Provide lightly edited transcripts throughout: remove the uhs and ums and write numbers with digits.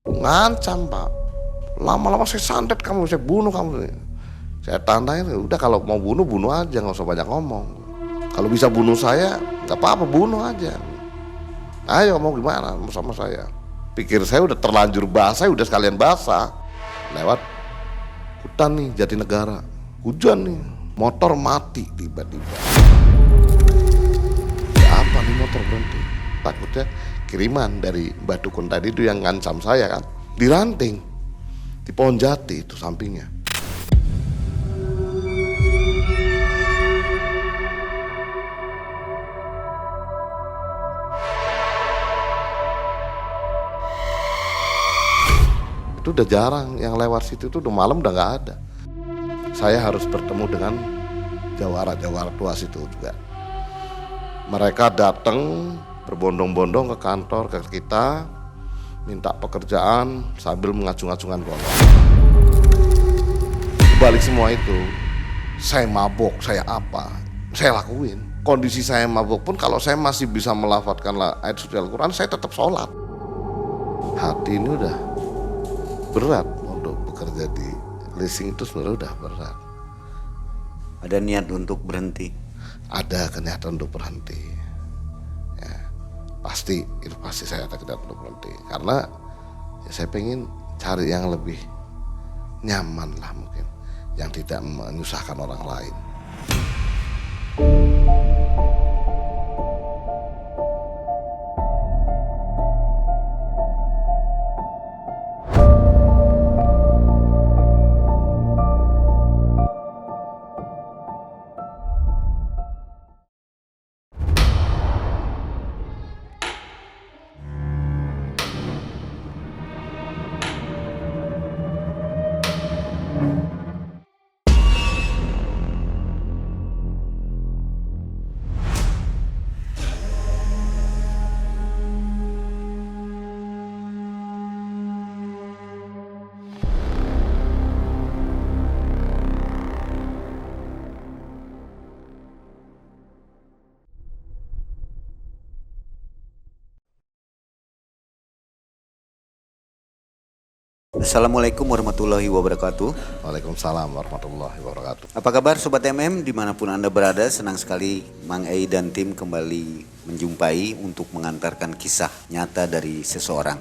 Ngancam Pak, lama-lama saya santet kamu, saya bunuh kamu. Saya tandain, udah kalau mau bunuh, bunuh aja, nggak usah banyak ngomong. Kalau bisa bunuh saya, nggak apa-apa, bunuh aja. Ayo mau gimana sama saya. Pikir saya udah terlanjur basah, udah sekalian basah. Lewat hutan nih, Jatinegara. Hujan nih, motor mati tiba-tiba. Ya apa nih motor berhenti? Takutnya kiriman dari Mbak Dukun tadi itu yang ngancam saya kan. Diranting, di pohon jati itu sampingnya. Itu udah jarang yang lewat situ, itu udah malam udah nggak ada. Saya harus bertemu dengan jawara-jawara tua situ juga. Mereka datang berbondong-bondong ke kantor ke kita, minta pekerjaan sambil mengacung-acungan golok. Balik semua itu, saya mabok, saya apa, saya lakuin. Kondisi saya mabok pun kalau saya masih bisa melafadzkan ayat suci Al-Quran, saya tetap sholat. Hati ini udah berat untuk bekerja di leasing, itu sebenarnya udah berat. Ada niat untuk berhenti? Ada kenyataan untuk berhenti. Ya, pasti saya ada kenyataan untuk berhenti. Karena ya saya pengen cari yang lebih nyaman lah mungkin, yang tidak menyusahkan orang lain. Assalamualaikum warahmatullahi wabarakatuh. Waalaikumsalam warahmatullahi wabarakatuh. Apa kabar Sobat MM dimanapun Anda berada? Senang sekali Mang Ei dan tim kembali menjumpai untuk mengantarkan kisah nyata dari seseorang.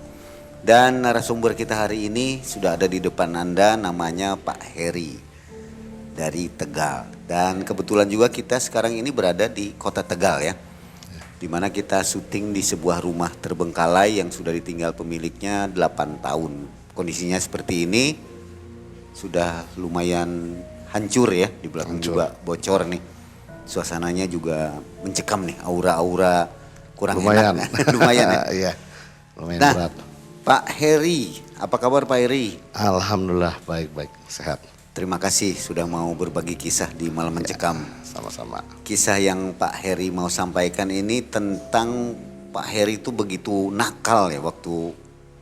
Dan narasumber kita hari ini sudah ada di depan Anda, namanya Pak Heri dari Tegal. Dan kebetulan juga kita sekarang ini berada di kota Tegal ya, dimana kita syuting di sebuah rumah terbengkalai yang sudah ditinggal pemiliknya 8 tahun. Kondisinya seperti ini, sudah lumayan hancur ya, di belakang juga bocor nih. Suasananya juga mencekam nih, aura-aura kurang Lumayan. enak. Lumayan ya. Iya, lumayan Nah, berat. Pak Heri, apa kabar Pak Heri? Alhamdulillah baik-baik, sehat. Terima kasih sudah mau berbagi kisah di Malam Mencekam. Sama-sama. Kisah yang Pak Heri mau sampaikan ini tentang Pak Heri itu begitu nakal ya waktu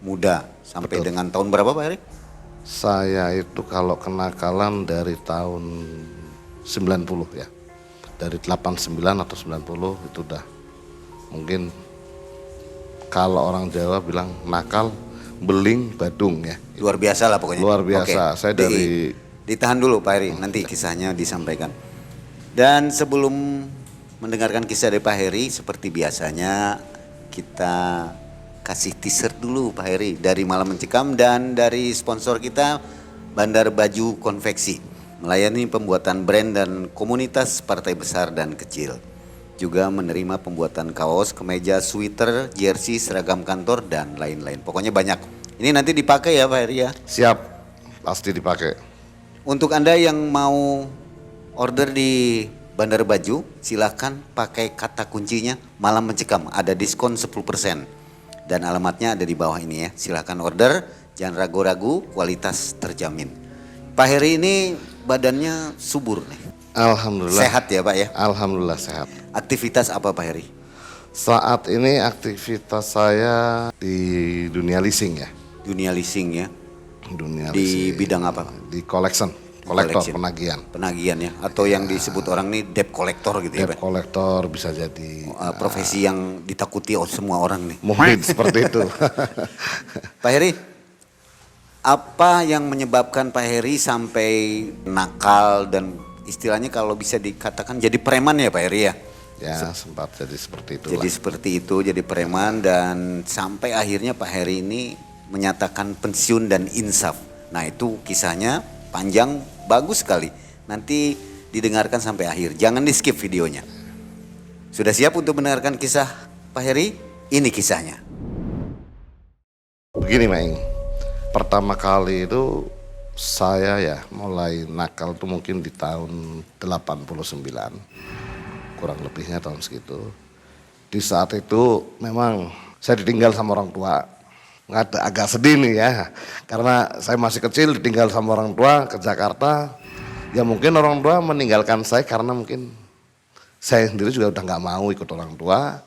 muda. Sampai Betul. dengan tahun berapa Pak Heri? Saya itu kalau kenakalan dari tahun 90 ya. Dari 89 atau 90 itu udah mungkin kalau orang Jawa bilang nakal, beling, badung ya. Luar biasa lah pokoknya. Luar biasa. Oke. Saya dari Ditahan dulu Pak Heri, nanti kisahnya disampaikan. Dan sebelum mendengarkan kisah dari Pak Heri, seperti biasanya kita kasih teaser dulu Pak Heri dari Malam Mencekam dan dari sponsor kita Bandar Baju Konveksi, melayani pembuatan brand dan komunitas partai besar dan kecil. Juga menerima pembuatan kaos, kemeja, sweater, jersey, seragam kantor dan lain-lain. Pokoknya banyak. Ini nanti dipakai ya Pak Heri ya. siap, pasti dipakai. Untuk Anda yang mau order di Bandar Baju, silakan pakai kata kuncinya Malam Mencekam, ada diskon 10%. Dan alamatnya ada di bawah ini ya. Silakan order, jangan ragu-ragu, kualitas terjamin. Pak Heri ini badannya subur nih. Alhamdulillah. Sehat ya Pak ya? Alhamdulillah sehat. Aktivitas apa Pak Heri? Saat ini aktivitas saya di dunia leasing ya. Dunia leasing ya. Dunia Di leasing. bidang apa? Di kolektor, Collection. penagihan. Penagihan ya. Atau yang disebut orang nih debt collector gitu ya Debt Pak? kolektor bisa jadi. Profesi yang ditakuti semua orang nih. Mungkin seperti itu. Pak Heri, Apa yang menyebabkan Pak Heri sampai nakal dan istilahnya kalau bisa dikatakan jadi preman ya Pak Heri ya? Ya sempat jadi seperti itu. Jadi seperti itu, jadi preman dan sampai akhirnya Pak Heri ini menyatakan pensiun dan insaf. Nah itu kisahnya panjang, bagus sekali. Nanti didengarkan sampai akhir, jangan di skip videonya. Sudah siap untuk mendengarkan kisah Pak Heri? Ini kisahnya. Begini Maing, pertama kali itu saya ya mulai nakal itu mungkin di tahun 89, kurang lebihnya tahun segitu. Di saat itu memang saya ditinggal sama orang tua. Agak sedih nih ya, karena saya masih kecil ditinggal sama orang tua ke Jakarta. Ya mungkin orang tua meninggalkan saya karena mungkin saya sendiri juga udah nggak mau ikut orang tua.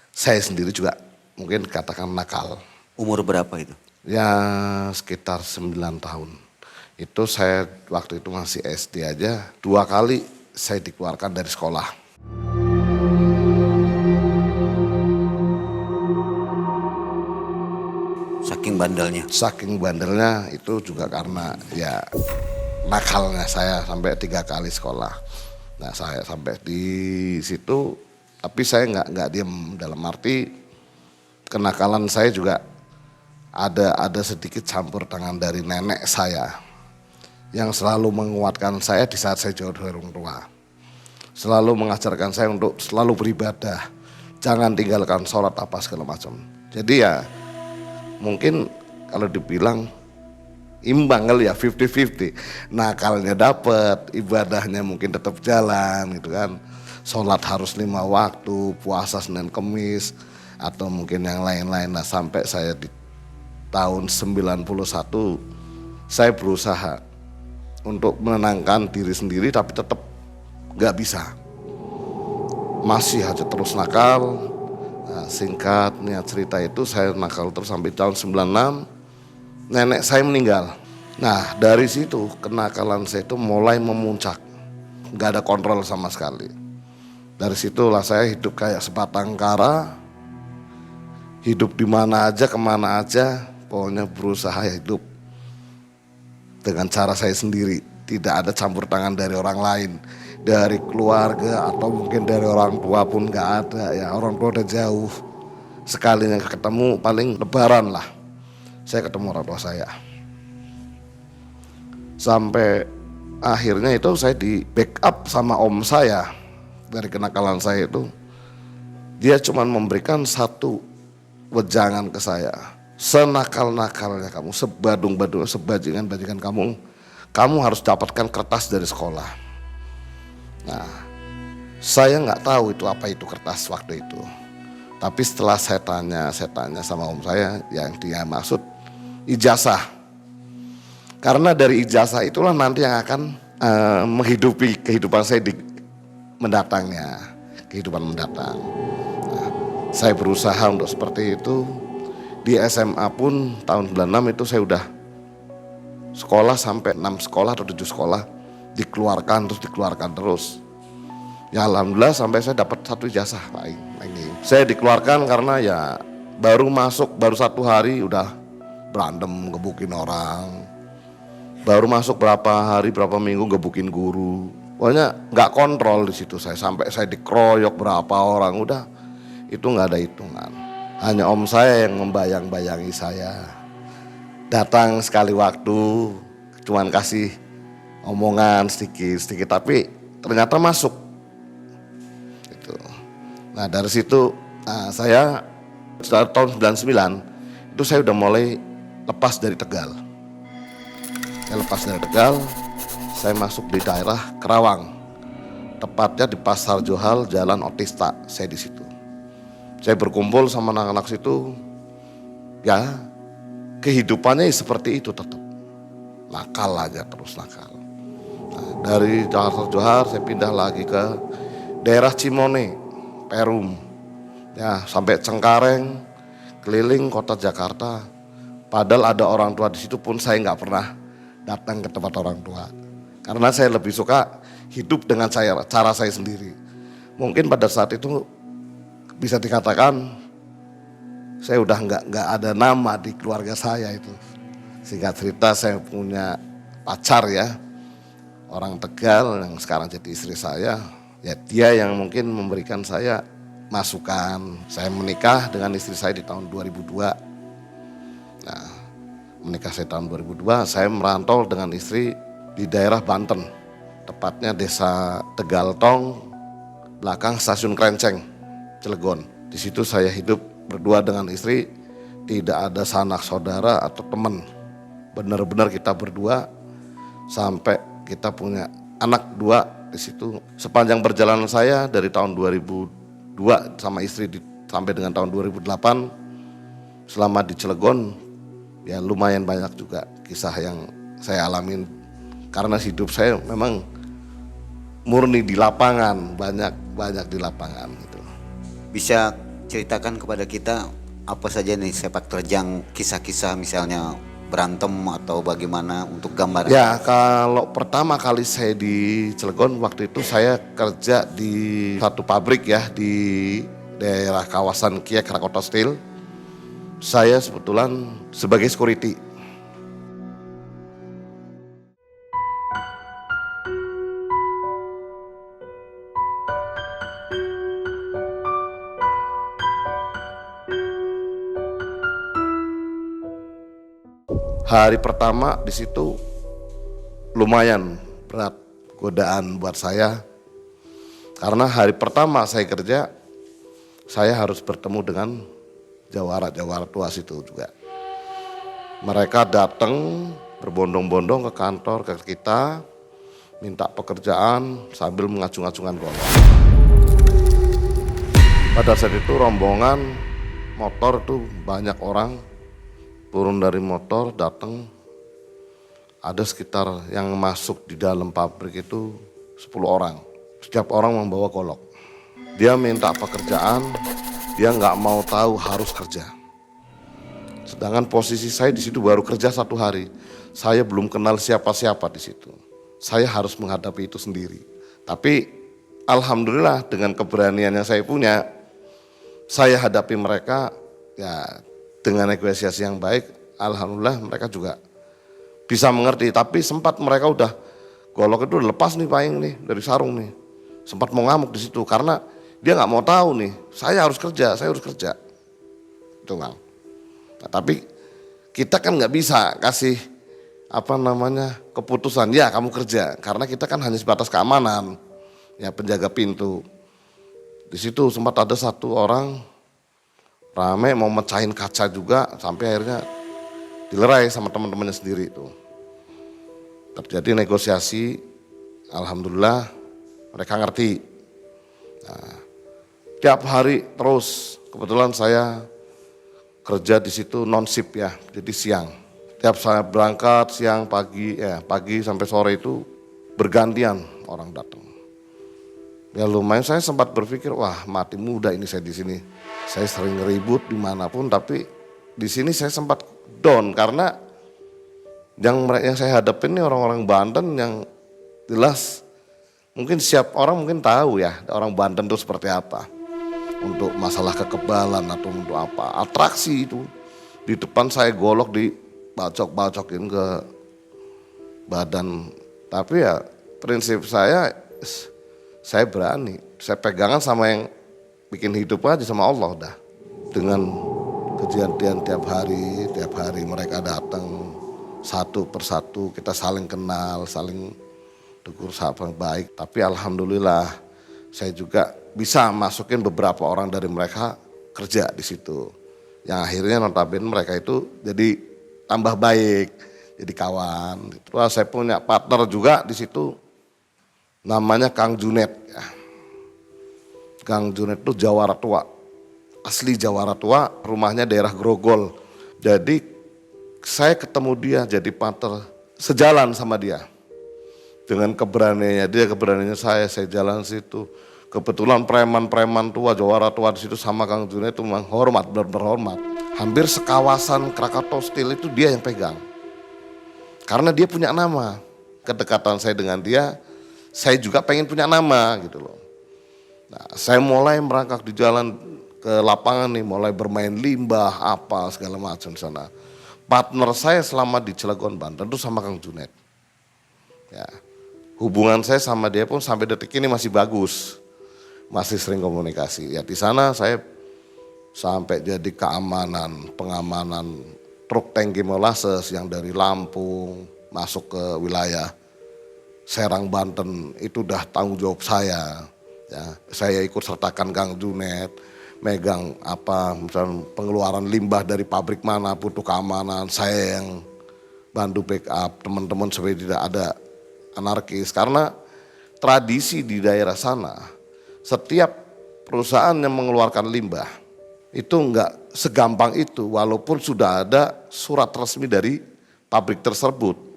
Saya sendiri juga mungkin katakan nakal. Umur berapa itu? Ya sekitar 9 tahun. Itu saya waktu itu masih SD aja, 2 kali saya dikeluarkan dari sekolah. Saking bandelnya. Saking bandelnya itu juga karena ya nakalnya saya sampai 3 kali sekolah. Nah saya sampai di situ, tapi saya nggak diem, dalam arti kenakalan saya juga ada sedikit campur tangan dari nenek saya yang selalu menguatkan saya di saat saya jauh dari orang tua. Selalu mengajarkan saya untuk selalu beribadah, jangan tinggalkan sholat apa segala macam. Jadi ya mungkin kalau dibilang imbang kali ya, 50-50. Nakalnya dapat, ibadahnya mungkin tetap jalan gitu kan. Sholat harus 5 waktu, puasa Senin Kemis atau mungkin yang lain-lain. Nah sampai saya di tahun 91 saya berusaha untuk menenangkan diri sendiri tapi tetap gak bisa. Masih aja terus nakal. Nah, singkatnya cerita itu saya nakal terus sampai tahun 96 nenek saya meninggal. Nah dari situ kenakalan saya itu mulai memuncak. Gak ada kontrol sama sekali. Dari situlah saya hidup kayak sebatang kara. Hidup di mana aja, kemana aja. Pokoknya berusaha hidup dengan cara saya sendiri. Tidak ada campur tangan dari orang lain. Dari keluarga atau mungkin dari orang tua pun gak ada. Ya orang tua udah jauh. Sekalinya ketemu paling lebaran lah. Saya ketemu orang tua saya. Sampai akhirnya itu saya di backup sama om saya. Dari kenakalan saya itu. Dia cuma memberikan satu wejangan ke saya. Senakal-nakalnya kamu, sebadung-badung, sebajingan-bajingan kamu harus dapatkan kertas dari sekolah. Nah, saya nggak tahu itu apa itu kertas waktu itu. Tapi setelah saya tanya sama om saya, yang dia maksud ijazah. Karena dari ijazah itulah nanti yang akan menghidupi kehidupan saya di mendatangnya, kehidupan mendatang. Nah, saya berusaha untuk seperti itu. Di SMA pun tahun 96 itu saya udah sekolah sampai 6 sekolah atau 7 sekolah, dikeluarkan terus. Ya alhamdulillah sampai saya dapat 1 ijazah Pak Ing. Saya dikeluarkan karena ya baru 1 hari udah berantem gebukin orang. Baru masuk berapa hari berapa minggu gebukin guru. Pokoknya nggak kontrol di situ saya, sampai saya dikeroyok berapa orang, udah itu nggak ada hitungan. Hanya om saya yang membayang-bayangi saya. Datang sekali waktu, cuman kasih omongan sedikit, tapi ternyata masuk. Gitu. Nah dari situ saya setelah tahun 99 itu saya udah mulai lepas dari Tegal. Saya lepas dari Tegal, saya masuk di daerah Kerawang, tepatnya di Pasar Johal, Jalan Otista. Saya di situ. Saya berkumpul sama anak-anak situ, ya kehidupannya seperti itu tetap. Nakal aja terus nakal. Nah, dari Pasar Johar saya pindah lagi ke daerah Cimone, Perum. Ya, sampai Cengkareng, keliling kota Jakarta. Padahal ada orang tua di situ pun saya nggak pernah datang ke tempat orang tua. Karena saya lebih suka hidup dengan cara saya sendiri. Mungkin pada saat itu bisa dikatakan saya udah nggak ada nama di keluarga saya itu. Singkat cerita saya punya pacar ya, orang Tegal yang sekarang jadi istri saya. Ya dia yang mungkin memberikan saya masukan. Saya menikah dengan istri saya di tahun 2002. Nah, menikah saya tahun 2002, saya merantau dengan istri di daerah Banten. Tepatnya desa Tegaltong, belakang stasiun Krenceng, Cilegon. Di situ saya hidup berdua dengan istri, tidak ada sanak saudara atau teman. Benar-benar kita berdua sampai kita punya anak 2 di situ. Sepanjang perjalanan saya dari tahun 2002 sama istri sampai dengan tahun 2008 selama di Cilegon, ya lumayan banyak juga kisah yang saya alamin karena hidup saya memang murni di lapangan, banyak di lapangan gitu. Bisa ceritakan kepada kita apa saja nih sepak terjang kisah-kisah misalnya berantem atau bagaimana untuk gambaran? Ya kalau pertama kali saya di Cilegon waktu itu saya kerja di satu pabrik ya di daerah kawasan Kia Krakatau Steel. Saya sebetulnya sebagai security. Hari pertama di situ lumayan berat godaan buat saya. Karena hari pertama saya kerja, saya harus bertemu dengan jawara tua situ juga. Mereka datang berbondong-bondong ke kantor ke kita, minta pekerjaan sambil mengacung-acungan golok. Pada saat itu rombongan motor tuh banyak orang turun dari motor datang, ada sekitar yang masuk di dalam pabrik itu 10 orang. Setiap orang membawa golok. Dia minta pekerjaan, dia nggak mau tahu harus kerja. Sedangkan posisi saya di situ baru kerja 1 hari. Saya belum kenal siapa-siapa di situ. Saya harus menghadapi itu sendiri. Tapi alhamdulillah dengan keberanian yang saya punya, saya hadapi mereka ya dengan negosiasi yang baik, alhamdulillah mereka juga bisa mengerti. Tapi sempat mereka udah golok itu lepas nih paing nih dari sarung nih. Sempat mau ngamuk di situ karena dia nggak mau tahu nih. Saya harus kerja. Itu Bang. Nah, tapi kita kan nggak bisa kasih keputusan ya kamu kerja karena kita kan hanya sebatas keamanan ya penjaga pintu. Di situ sempat ada 1 orang rame mau mecahin kaca juga sampai akhirnya dilerai sama teman-temannya sendiri itu. Terjadi negosiasi, alhamdulillah mereka ngerti. Nah, tiap hari terus kebetulan saya kerja di situ non shift ya, jadi siang. Tiap saya berangkat siang pagi sampai sore itu bergantian orang datang. Ya lumayan saya sempat berpikir wah mati muda ini saya di sini. Saya sering ribut dimanapun tapi di sini saya sempat down karena yang saya hadapin ini orang-orang Banten yang jelas mungkin setiap orang mungkin tahu ya orang Banten itu seperti apa. Untuk masalah kekebalan atau untuk apa. Atraksi itu di depan saya golok dibacok-bacokin ke badan. Tapi ya prinsip saya berani. Saya pegangan sama yang bikin hidup aja sama Allah dah. Dengan kejadian tiap hari mereka datang satu persatu, kita saling kenal, saling tegur sapa baik. Tapi alhamdulillah saya juga bisa masukin beberapa orang dari mereka kerja di situ. Yang akhirnya notabene mereka itu jadi tambah baik, jadi kawan. Terus saya punya partner juga di situ, namanya Kang Junet. Ya. Kang Junet itu Jawara tua, asli Jawara tua, rumahnya daerah Grogol. Jadi saya ketemu dia jadi partner, sejalan sama dia. Dengan keberaniannya saya jalan situ. Kebetulan preman-preman tua, Jawara tua di situ sama Kang Junet itu memang hormat, benar-benar hormat. Hampir sekawasan Krakatau Steel itu dia yang pegang. Karena dia punya nama. Kedekatan saya dengan dia, saya juga pengen punya nama gitu loh. Nah, saya mulai merangkak di jalan ke lapangan nih, mulai bermain limbah, apa segala macam di sana. partner saya selama di Cilegon, Banten itu sama Kang Junet. Ya, hubungan saya sama dia pun sampai detik ini masih bagus, masih sering komunikasi. Ya di sana saya sampai jadi pengamanan truk tangki molasses yang dari Lampung masuk ke wilayah Serang, Banten, itu udah tanggung jawab saya. Ya, saya ikut sertakan Kang Junet, megang misalnya pengeluaran limbah dari pabrik mana butuh keamanan, saya yang bantu backup teman-teman supaya tidak ada anarkis. Karena tradisi di daerah sana, setiap perusahaan yang mengeluarkan limbah itu enggak segampang itu, walaupun sudah ada surat resmi dari pabrik tersebut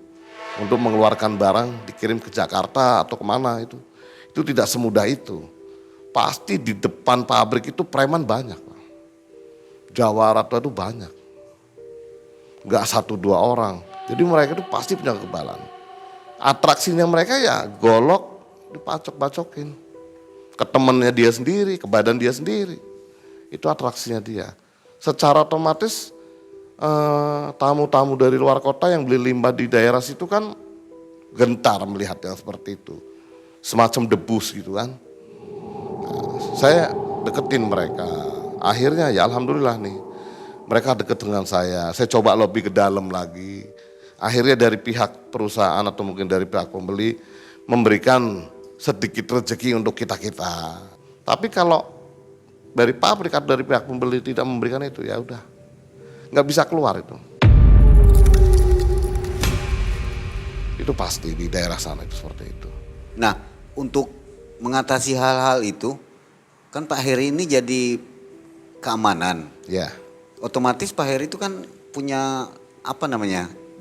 untuk mengeluarkan barang dikirim ke Jakarta atau kemana itu tidak semudah itu. Pasti di depan pabrik itu preman banyak, jawara itu banyak, nggak 1-2 orang. Jadi mereka itu pasti punya kekebalan. Atraksinya mereka ya golok dipacok-pacokin ke temennya dia sendiri, ke badan dia sendiri. Itu atraksinya dia. Secara otomatis tamu-tamu dari luar kota yang beli limbah di daerah situ kan gentar melihat yang seperti itu. Semacam debus gitu kan. Saya deketin mereka. Akhirnya ya alhamdulillah nih, mereka deket dengan saya. Saya coba lobby ke dalam lagi. Akhirnya dari pihak perusahaan atau mungkin dari pihak pembeli memberikan sedikit rezeki untuk kita-kita. Tapi kalau dari pabrik atau dari pihak pembeli tidak memberikan itu, ya udah, nggak bisa keluar itu. Itu pasti di daerah sana itu seperti itu. Nah, untuk mengatasi hal-hal itu, kan Pak Heri ini jadi keamanan. Ya. Otomatis Pak Heri itu kan punya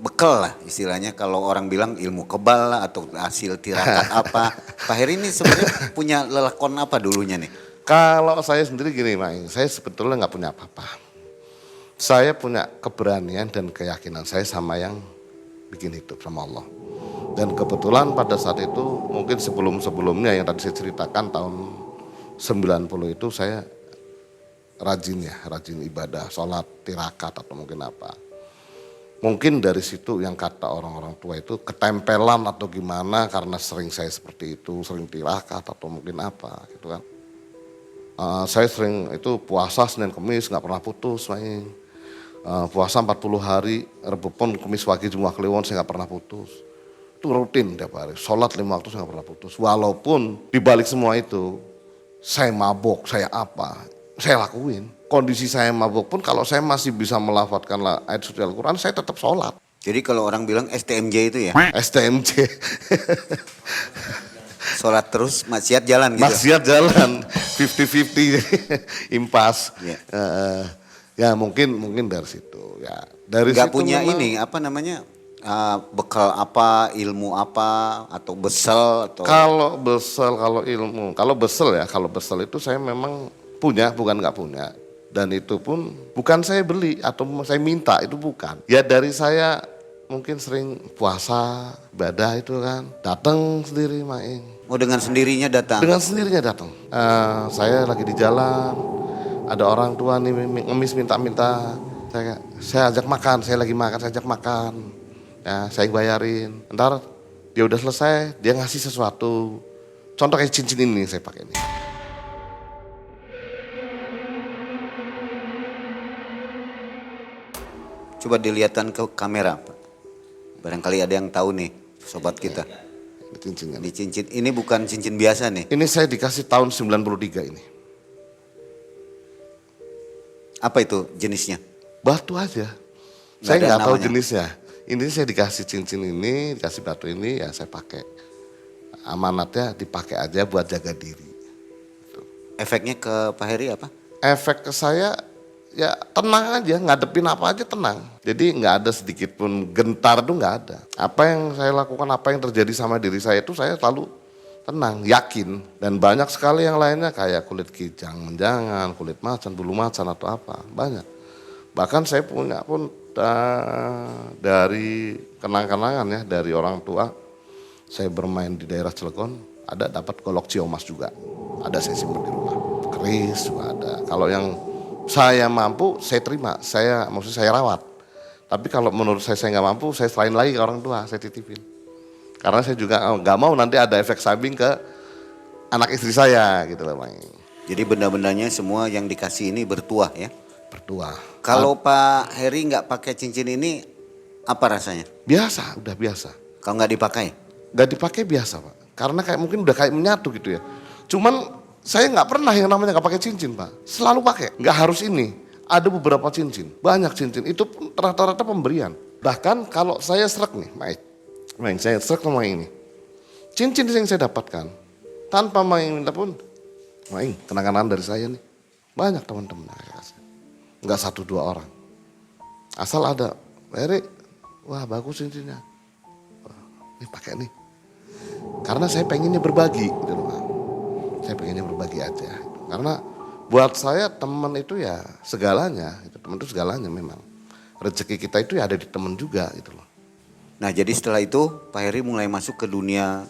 bekal lah istilahnya, kalau orang bilang ilmu kebal lah atau hasil tirakat apa. Pak Heri ini sebenarnya punya lelakon apa dulunya nih? Kalau saya sendiri gini, Maing, saya sebetulnya nggak punya apa-apa. Saya punya keberanian dan keyakinan saya sama yang bikin hidup, sama Allah. Dan kebetulan pada saat itu mungkin sebelum-sebelumnya yang tadi saya ceritakan tahun 90 itu saya rajin ibadah, sholat, tirakat atau mungkin apa. Mungkin dari situ yang kata orang-orang tua itu ketempelan atau gimana, karena sering saya seperti itu, sering tirakat atau mungkin apa gitu kan. Saya sering itu puasa Senin Kemis nggak pernah putus, Maing. Puasa 40 hari, Rebo Pon, Kemis Wage, Jumat Kliwon saya nggak pernah putus. Itu rutin tiap hari, sholat 5 waktu saya nggak pernah putus. Walaupun dibalik semua itu, saya mabok, saya lakuin. Kondisi saya mabok pun kalau saya masih bisa melafadzkan ayat suci Al-Quran, saya tetap sholat. Jadi kalau orang bilang STMJ itu ya? STMJ. Sholat terus, maksiat jalan gitu? Maksiat jalan, 50-50, impas. Ya. Ya mungkin dari situ. Ya dari Gak situ punya memang, bekal apa, ilmu apa, atau besel atau? Kalau ilmu, kalau besel itu saya memang punya, bukan nggak punya. Dan itu pun bukan saya beli atau saya minta, itu bukan. Ya dari saya mungkin sering puasa, ibadah itu kan, datang sendiri, Maing. Oh, dengan sendirinya datang? Dengan sendirinya datang. Saya lagi di jalan, ada orang tua nih ngemis minta-minta, saya ajak makan, saya lagi makan, saya ajak makan. Ya, saya bayarin. Ntar dia udah selesai, dia ngasih sesuatu. Contoh kayak cincin ini saya pakai ini. Coba dilihatkan ke kamera, Pak. Barangkali ada yang tahu nih, sobat kita. Cincinnya. Ini cincin, ini bukan cincin biasa nih. Ini saya dikasih tahun 93 ini. Apa itu jenisnya? Batu aja. Saya nggak tahu jenisnya. Ini saya dikasih cincin ini, dikasih batu ini, ya saya pakai. Amanatnya dipakai aja buat jaga diri. Efeknya ke Pak Heri apa? Efek ke saya ya tenang aja, ngadepin apa aja tenang. Jadi nggak ada sedikit pun gentar tuh nggak ada. Apa yang saya lakukan, apa yang terjadi sama diri saya itu saya selalu tenang, yakin. Dan banyak sekali yang lainnya kayak kulit kijang, menjangan, kulit macan, bulu macan atau apa, banyak. Bahkan saya punya pun dari kenang-kenangan ya, dari orang tua. Saya bermain di daerah Cilegon, ada dapat golok ciomas juga. Ada saya simpan di rumah. Keris juga ada. Kalau yang saya mampu, saya terima. Maksudnya saya rawat. Tapi kalau menurut saya nggak mampu, saya selain lagi ke orang tua, saya titipin. Karena saya juga nggak mau nanti ada efek samping ke anak istri saya gitu loh, Mang. Jadi benda-bendanya semua yang dikasih ini bertuah ya. Bertua. Kalau Pak Heri nggak pakai cincin ini, apa rasanya? Biasa, udah biasa. Kalau nggak dipakai? Nggak dipakai biasa, Pak. Karena kayak mungkin udah kayak menyatu gitu ya. Cuman saya nggak pernah yang namanya nggak pakai cincin, Pak. Selalu pakai. Nggak harus ini. Ada beberapa cincin, banyak cincin. Itu pun rata-rata pemberian. Bahkan kalau saya serak nih, Main, saya serak sama ini. Cincin yang saya dapatkan, tanpa Main minta pun, Main, kenangan dari saya nih. Banyak teman-teman yang saya kasih. Nggak 1-2 orang. Asal ada, Erik, wah bagus cincinnya. Wah, ini pakai nih. Karena saya pengennya berbagi gitu loh, Pak. Saya pengennya berbagi aja. Karena buat saya teman itu ya segalanya. Teman itu segalanya memang. Rezeki kita itu ya ada di teman juga gitu loh. Nah jadi setelah itu Pak Heri mulai masuk ke dunia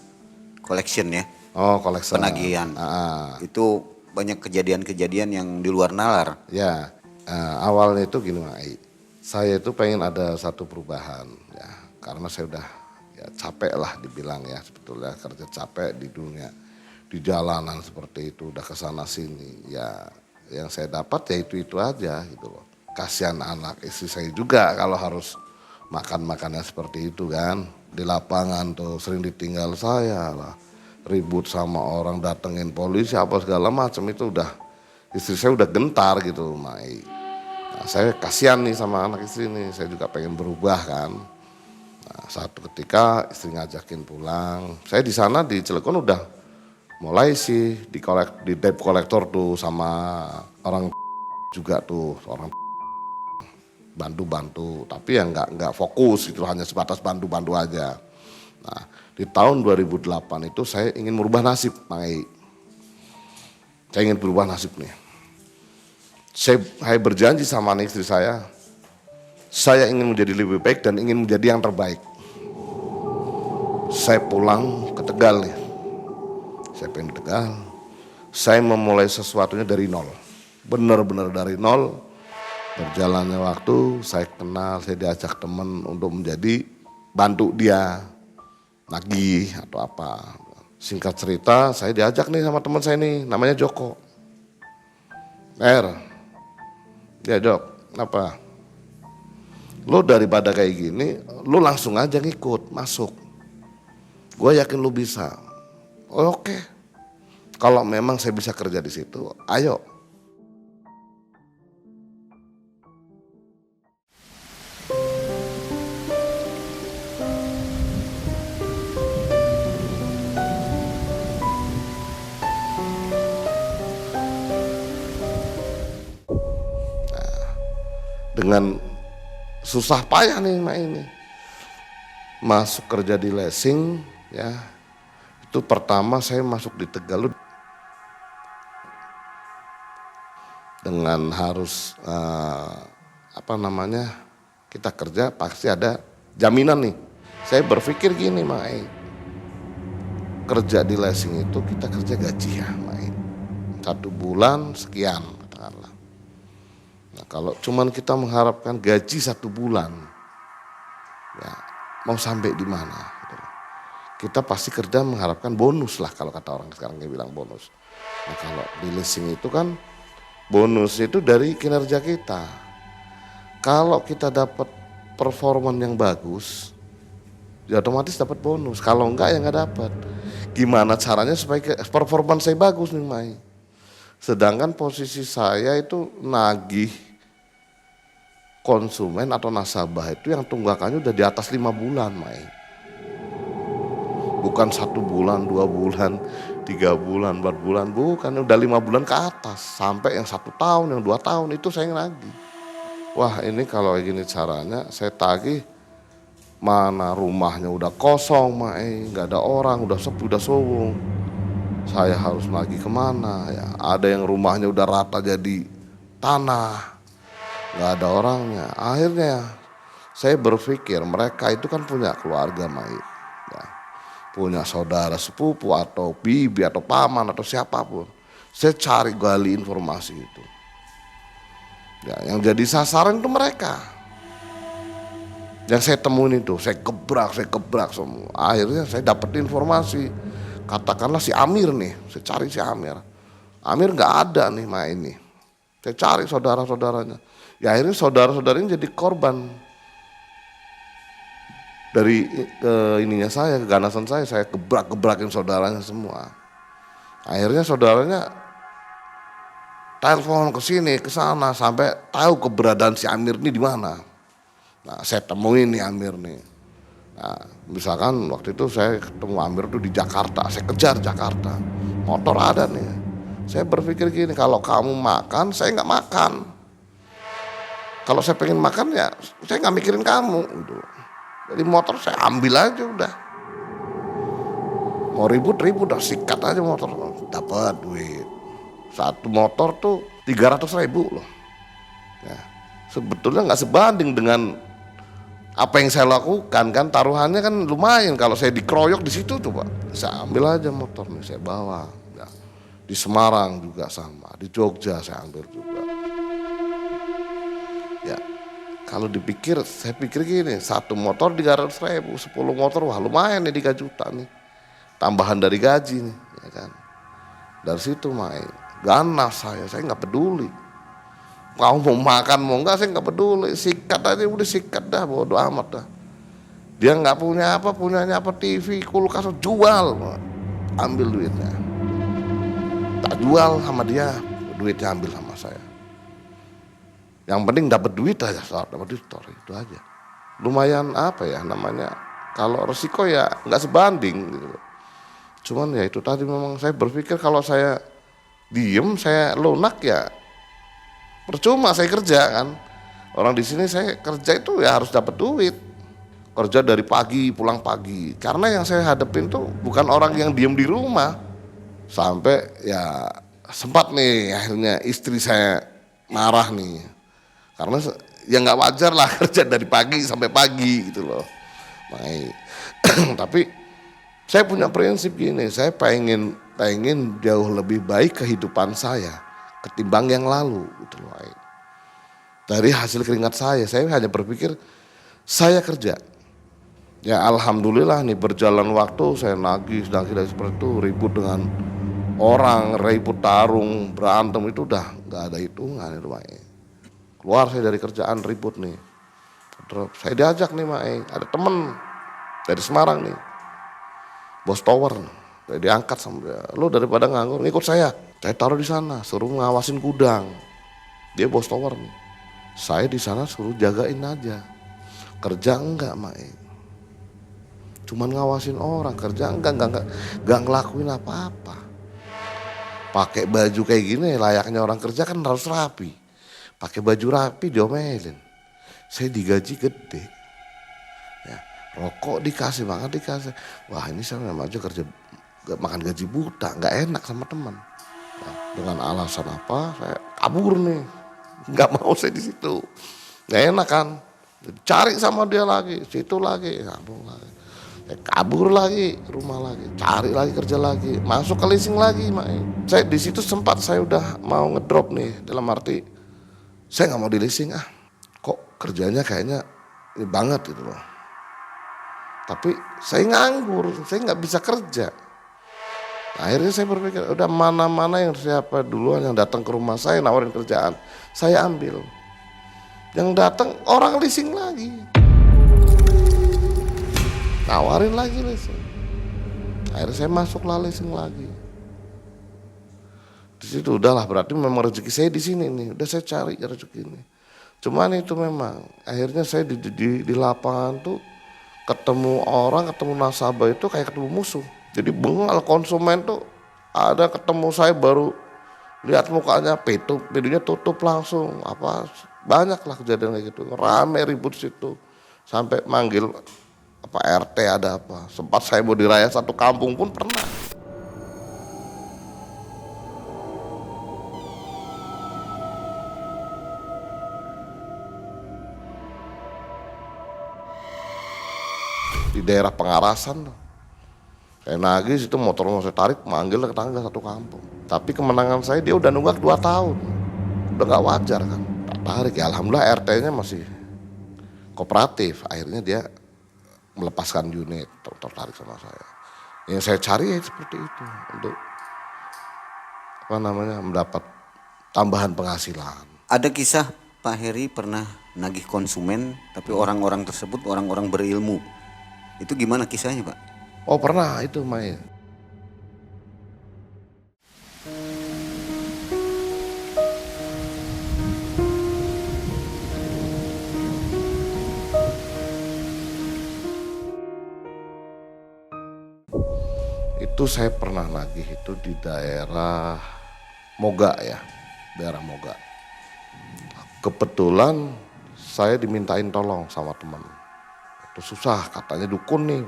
collection ya. Oh, koleksi. Penagihan. Itu banyak kejadian-kejadian yang di luar nalar. Ya, awalnya itu gini, Mai. Saya itu pengen ada satu perubahan ya. Karena saya udah ya capek lah dibilang ya, sebetulnya kerja capek di dunia, di jalanan seperti itu, udah kesana sini. Ya yang saya dapat ya itu aja gitu loh. Kasihan anak istri saya juga kalau harus makan-makannya seperti itu kan. Di lapangan tuh sering ditinggal saya lah. Ribut sama orang, datengin polisi apa segala macam itu udah, istri saya udah gentar gitu, Mai. Nah, saya kasihan nih sama anak istri nih, saya juga pengen berubah kan. Nah, satu ketika istri ngajakin pulang, saya di sana di Cilegon udah mulai sih di debt collector tuh sama orang juga tuh, orang bantu-bantu, tapi ya nggak fokus gitu, hanya sebatas bantu-bantu aja. Nah, di tahun 2008 itu saya ingin merubah nasib, Mai. Saya ingin berubah nasib nih. Saya berjanji sama anak istri saya ingin menjadi lebih baik dan ingin menjadi yang terbaik. Saya pulang ke Tegal nih. Saya pengen Tegal. Saya memulai sesuatunya dari nol. Benar-benar dari nol. Berjalannya waktu, saya kenal, saya diajak teman untuk menjadi bantu dia nagih atau apa. Singkat cerita, saya diajak nih sama teman saya nih, namanya Joko. Ya Jok, apa? Lo daripada kayak gini, lo langsung aja ngikut, masuk. Gue yakin lo bisa. Oh, oke. Kalau memang saya bisa kerja di situ, ayo. Dengan susah payah nih Mak ini masuk kerja di leasing ya. Itu pertama saya masuk di Tegal dengan harus kita kerja pasti ada jaminan nih. Saya berpikir gini Mak, kerja di leasing itu kita kerja gaji ya Mak, 1 bulan sekian katakanlah. Nah, kalau cuman kita mengharapkan gaji 1 bulan, ya mau sampai di mana? Gitu. Kita pasti kerja mengharapkan bonus lah kalau kata orang sekarang dia bilang bonus. Nah, kalau di leasing itu kan bonus itu dari kinerja kita. Kalau kita dapat performan yang bagus, ya otomatis dapat bonus. Kalau enggak ya nggak dapat. Gimana caranya supaya performan saya bagus nih Mai? Sedangkan posisi saya itu nagih konsumen atau nasabah itu yang tunggakannya udah di atas 5 bulan, Mai. Bukan 1 bulan, 2 bulan, 3 bulan, 4 bulan, bukan. Udah 5 bulan ke atas. Sampai yang 1 tahun, yang 2 tahun itu saya nagih. Wah ini kalau gini caranya saya tagih, mana rumahnya udah kosong, Mai. Gak ada orang, udah sepi, udah sowong. Saya harus lagi kemana ya? Ada yang rumahnya udah rata jadi tanah, nggak ada orangnya. Akhirnya saya berpikir mereka itu kan punya keluarga Mai, ya. Punya saudara sepupu atau bibi atau paman atau siapapun. Saya cari gali informasi itu. Ya, yang jadi sasaran itu mereka. Yang saya temuin itu, saya gebrak semua. Akhirnya saya dapat informasi, katakanlah si Amir nih, saya cari si Amir. Amir nggak ada nih main nih. Saya cari saudara-saudaranya. Ya akhirnya saudara-saudaranya jadi korban dari ininya saya, keganasan saya gebrak-gebrakin saudaranya semua. Akhirnya saudaranya telepon ke sini, ke sana sampai tahu keberadaan si Amir ini di mana. Nah, saya temuin nih Amir nih. Nah, misalkan waktu itu saya ketemu Amir tuh di Jakarta, saya kejar Jakarta. Motor ada nih. Saya berpikir gini, kalau kamu makan, saya nggak makan. Kalau saya pengen makan ya, saya nggak mikirin kamu. Gitu. Jadi motor saya ambil aja udah. Mau ribut udah sikat aja motor, dapat duit. Satu motor tuh 300.000 loh. Ya, sebetulnya nggak sebanding dengan apa yang saya lakukan kan, taruhannya kan lumayan. Kalau saya dikeroyok di situ tuh Pak, saya ambil aja motor nih, saya bawa. Ya. Di Semarang juga sama, di Jogja saya ambil juga. Ya, kalau dipikir, saya pikir gini, satu motor 300.000, 10 motor, wah lumayan nih 3 juta nih. Tambahan dari gaji nih, ya kan. Dari situ main, ganas saya nggak peduli. Kau mau makan mau enggak saya nggak peduli, sikat aja udah sikat dah, bodo amat dah. Dia nggak punya apa, punyanya apa TV, kulkas, jual, ambil duitnya. Tak jual sama dia, duitnya ambil sama saya. Yang penting dapat duit aja, dapat duit itu aja. Lumayan apa ya namanya, kalau resiko ya nggak sebanding gitu. Cuman ya itu tadi memang saya berpikir kalau saya diem, saya lunak ya percuma saya kerja kan. Orang di sini saya kerja itu ya harus dapat duit. Kerja dari pagi pulang pagi. Karena yang saya hadapin tuh bukan orang yang diem di rumah. Sampai ya sempat nih akhirnya istri saya marah nih. Karena ya nggak wajar lah kerja dari pagi sampai pagi gitu loh. Tapi saya punya prinsip gini, saya pengen jauh lebih baik kehidupan saya ketimbang yang lalu gitu loh. Dari hasil keringat saya hanya berpikir saya kerja. Ya alhamdulillah nih berjalan waktu saya nagih seperti itu, ribut dengan orang, ribut tarung, berantem itu udah nggak ada hitungan itu Mae. Keluar saya dari kerjaan ribut nih. Terus saya diajak nih Mae, ada temen dari Semarang nih. Bos tower, saya diangkat sama dia. Lo daripada nganggur, ngikut saya taruh di sana, suruh ngawasin gudang. Dia bos tower nih. Saya di sana suruh jagain aja. Kerja enggak, Mae. Cuman ngawasin orang, kerja enggak ngelakuin apa-apa. Pakai baju kayak gini layaknya orang kerja kan harus rapi. Pakai baju rapi diomelin. Saya digaji gede. Ya, rokok dikasih, makan dikasih. Wah ini saya memang aja kerja makan gaji buta, nggak enak sama teman. Nah, dengan alasan apa? Saya kabur nih, nggak mau saya di situ. Nggak enak kan? Cari sama dia lagi, situ lagi, kabur lagi. Kabur lagi, rumah lagi, cari lagi kerja lagi, masuk ke leasing lagi, Mae. Saya di situ sempat saya udah mau ngedrop nih, dalam arti saya nggak mau di leasing kok kerjanya kayaknya ini banget gitu loh. Tapi saya nganggur, saya nggak bisa kerja. Akhirnya saya berpikir, udah mana-mana yang siapa duluan yang datang ke rumah saya nawarin kerjaan, saya ambil. Yang datang orang leasing lagi. Nawarin lagi leasing. Akhirnya saya masuklah leasing lagi. Di situ udahlah berarti memang rezeki saya di sini nih. Udah saya cari rezeki ini. Cuman itu memang akhirnya saya di lapangan tuh ketemu orang, ketemu nasabah itu kayak ketemu musuh. Jadi bengal konsumen tuh ada ketemu saya baru lihat mukanya pintunya tutup langsung. Apa banyak lah kejadian kayak gitu. Rame ribut situ sampai manggil apa RT ada apa. Sempat saya mau diraya satu kampung pun pernah. Di daerah Pengarasan tuh. Saya nagih situ motor mau saya tarik manggil ke tetangga satu kampung. Tapi kemenangan saya dia udah nunggak 2 tahun. Udah gak wajar kan. Tak tarik ya alhamdulillah RT-nya masih kooperatif. Akhirnya dia melepaskan unit, tertarik sama saya. Yang saya cari ya seperti itu untuk mendapat tambahan penghasilan. Ada kisah Pak Heri pernah nagih konsumen tapi orang-orang tersebut orang-orang berilmu. Itu gimana kisahnya Pak? Oh pernah itu main. Itu saya pernah nagih itu di daerah Moga ya, daerah Moga. Kebetulan saya dimintain tolong sama teman. Itu susah, katanya dukun nih,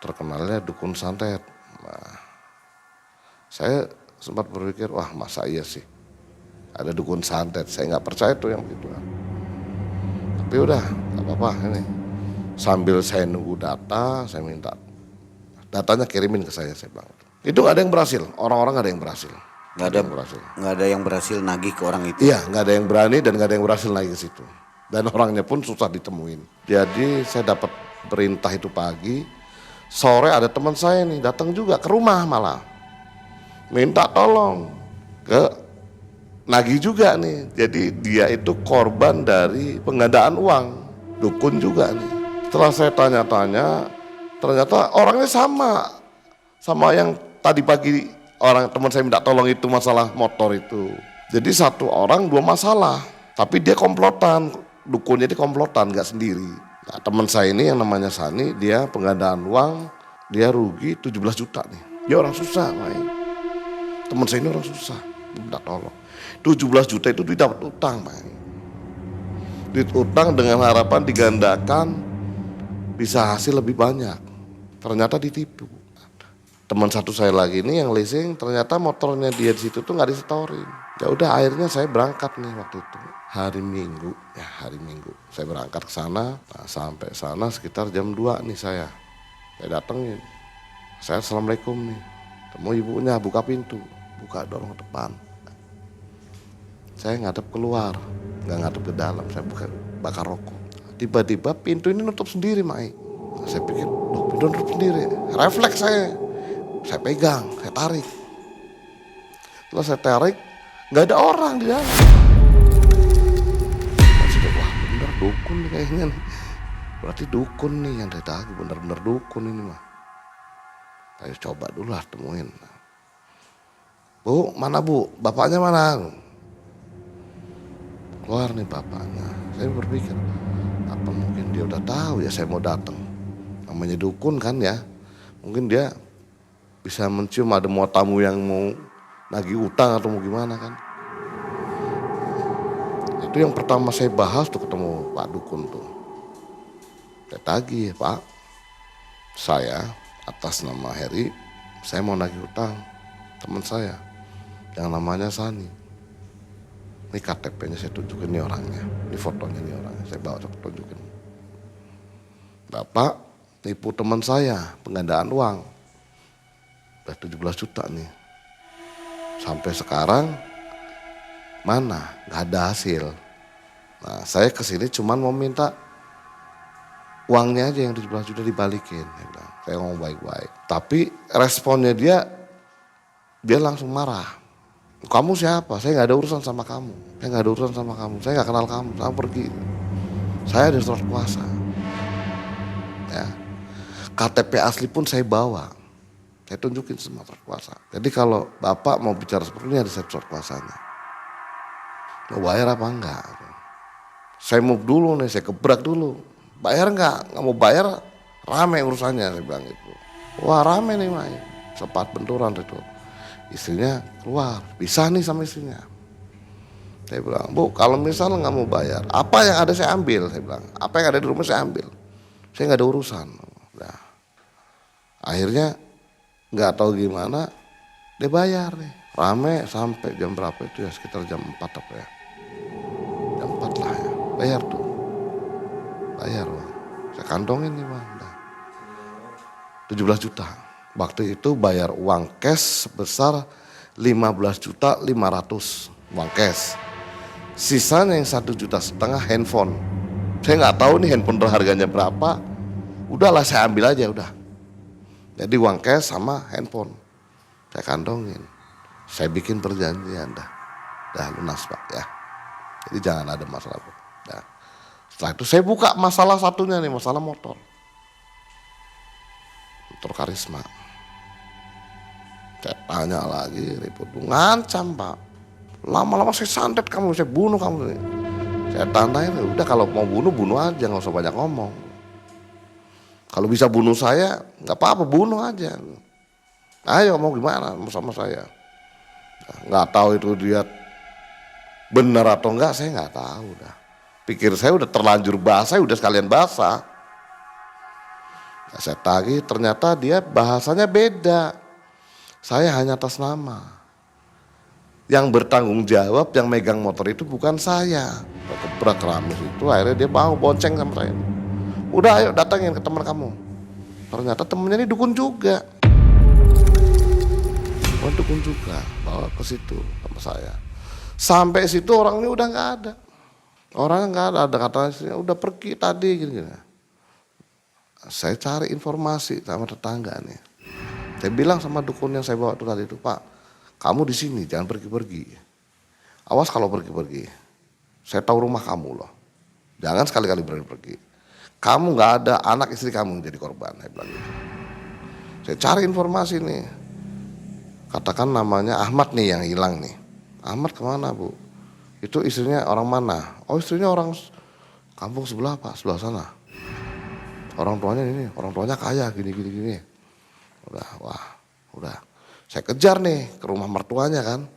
terkenalnya dukun santet. Nah, saya sempat berpikir, wah masa iya sih ada dukun santet, saya nggak percaya tuh yang begitu. Tapi udah, nggak apa-apa ini. Sambil saya nunggu data, saya minta datanya kirimin ke saya bilang. Itu nggak ada yang berhasil, orang-orang nggak ada yang berhasil. Nggak ada yang berhasil nagih ke orang itu. Iya, nggak ada yang berani dan nggak ada yang berhasil naik ke situ. Dan orangnya pun susah ditemuin. Jadi saya dapat perintah itu pagi, sore ada teman saya nih datang juga ke rumah malah. Minta tolong ke nagih juga nih. Jadi dia itu korban dari penggandaan uang, dukun juga nih. Setelah saya tanya-tanya, ternyata orangnya sama yang tadi pagi orang teman saya minta tolong itu masalah motor itu. Jadi satu orang dua masalah, tapi dia komplotan, dukunnya dia komplotan nggak sendiri. Nah, teman saya ini yang namanya Sani, dia penggandaan uang, dia rugi 17 juta nih. Dia orang susah, main. Teman saya ini orang susah, minta tolong. 17 juta itu dia dapat utang, main. Duit utang dengan harapan digandakan bisa hasil lebih banyak. Ternyata ditipu. Teman satu saya lagi ini yang leasing, ternyata motornya dia di situ tuh nggak disetorin. Ya udah akhirnya saya berangkat nih waktu itu hari Minggu saya berangkat ke sana. Nah, sampai sana sekitar jam 2 nih saya datengin. Saya assalamualaikum nih, temu ibunya, buka pintu, buka dorong ke depan. Saya ngadep keluar, nggak ngadep ke dalam, saya bakar rokok. Tiba-tiba pintu ini nutup sendiri, Mai. Nah, saya pikir, loh pintu nutup sendiri, refleks saya pegang, saya tarik. Setelah saya tarik, nggak ada orang di dalam. Maksudnya, wah bener dukun nih kayaknya nih. Berarti dukun nih yang dari tadi, bener-bener dukun ini mah. Ayo coba dulu lah temuin. Bu, mana bu? Bapaknya mana? Keluar nih bapaknya. Saya berpikir, apa mungkin dia udah tahu ya saya mau datang. Namanya dukun kan ya. Mungkin dia bisa mencium ada mau tamu yang mau nagih utang atau mau gimana kan. Itu yang pertama saya bahas tuh ketemu Pak Dukun tuh. Saya tagih, Pak, saya atas nama Heri, saya mau nagih utang teman saya yang namanya Sani. Ini KTP-nya saya tunjukin nih orangnya, ini fotonya nih orangnya, saya bawa saya tunjukin. Bapak nipu teman saya penggandaan uang. Udah 17 juta nih. Sampai sekarang mana? Gak ada hasil. Nah, saya kesini cuman mau minta uangnya aja yang 17 juta dibalikin. Saya ngomong baik-baik. Tapi responnya dia langsung marah. Kamu siapa? Saya gak ada urusan sama kamu. Saya gak kenal kamu. Saya pergi. Saya ada surat kuasa. Ya. KTP asli pun saya bawa. Saya tunjukin semua surat kuasa. Jadi kalau Bapak mau bicara seperti ini ada surat kuasanya. Mau bayar apa enggak? Saya move dulu nih, saya gebrak dulu. Bayar enggak? Enggak mau bayar, rame urusannya, saya bilang gitu. Wah rame nih Mai, sempat benturan itu. Istrinya keluar, pisah nih sama istrinya. Saya bilang, Bu kalau misalnya nggak mau bayar, apa yang ada saya ambil, saya bilang. Apa yang ada di rumah saya ambil. Saya nggak ada urusan. Nah, akhirnya nggak tahu gimana, dia bayar nih. Rame sampai jam berapa itu ya, sekitar jam 4 apa ya. Jam 4 lah ya, bayar tuh. Bayar Bang, saya kantongin nih Bang. 17 juta. Waktu itu bayar uang cash sebesar 15.500.000 uang cash. Sisanya yang 1,5 juta handphone. Saya nggak tahu nih handphone harganya berapa. Udahlah saya ambil aja udah. Jadi uang cash sama handphone saya kantongin. Saya bikin perjanjian dah lunas Pak ya. Jadi jangan ada masalah. Nah, setelah itu saya buka masalah satunya nih, masalah motor Karisma. Saya tanya lagi, ribut, ngancam Pak. Lama-lama saya santet kamu, saya bunuh kamu. Saya tandain, udah kalau mau bunuh aja, nggak usah banyak ngomong. Kalau bisa bunuh saya, nggak apa-apa, bunuh aja. Ayo mau gimana, mau sama saya. Nggak tahu itu dia benar atau enggak, saya nggak tahu dah. Pikir saya udah terlanjur basah, udah sekalian basah. Nah, saya tagih, ternyata dia bahasanya beda. Saya hanya atas nama. Yang bertanggung jawab, yang megang motor itu bukan saya. Kebrak Ramis itu, akhirnya dia mau bonceng sama saya. Udah ayo datangin ke teman kamu. Ternyata temennya ini dukun juga. Dukun juga, bawa ke situ sama saya. Sampai situ orangnya udah nggak ada. Orangnya nggak ada katanya udah pergi tadi gitu. Saya cari informasi sama tetangga nih. Saya bilang sama dukun yang saya bawa tadi itu, Pak, kamu di sini jangan pergi-pergi. Awas kalau pergi-pergi. Saya tahu rumah kamu loh. Jangan sekali-kali berani pergi. Kamu nggak ada anak istri kamu jadi korban. Saya bilang gitu. Saya cari informasi nih. Katakan namanya Ahmad nih yang hilang nih. Ahmad kemana Bu? Itu istrinya orang mana? Oh istrinya orang kampung sebelah Pak, sebelah sana. Orang tuanya ini, orang tuanya kaya gini. Udah. Saya kejar nih ke rumah mertuanya kan.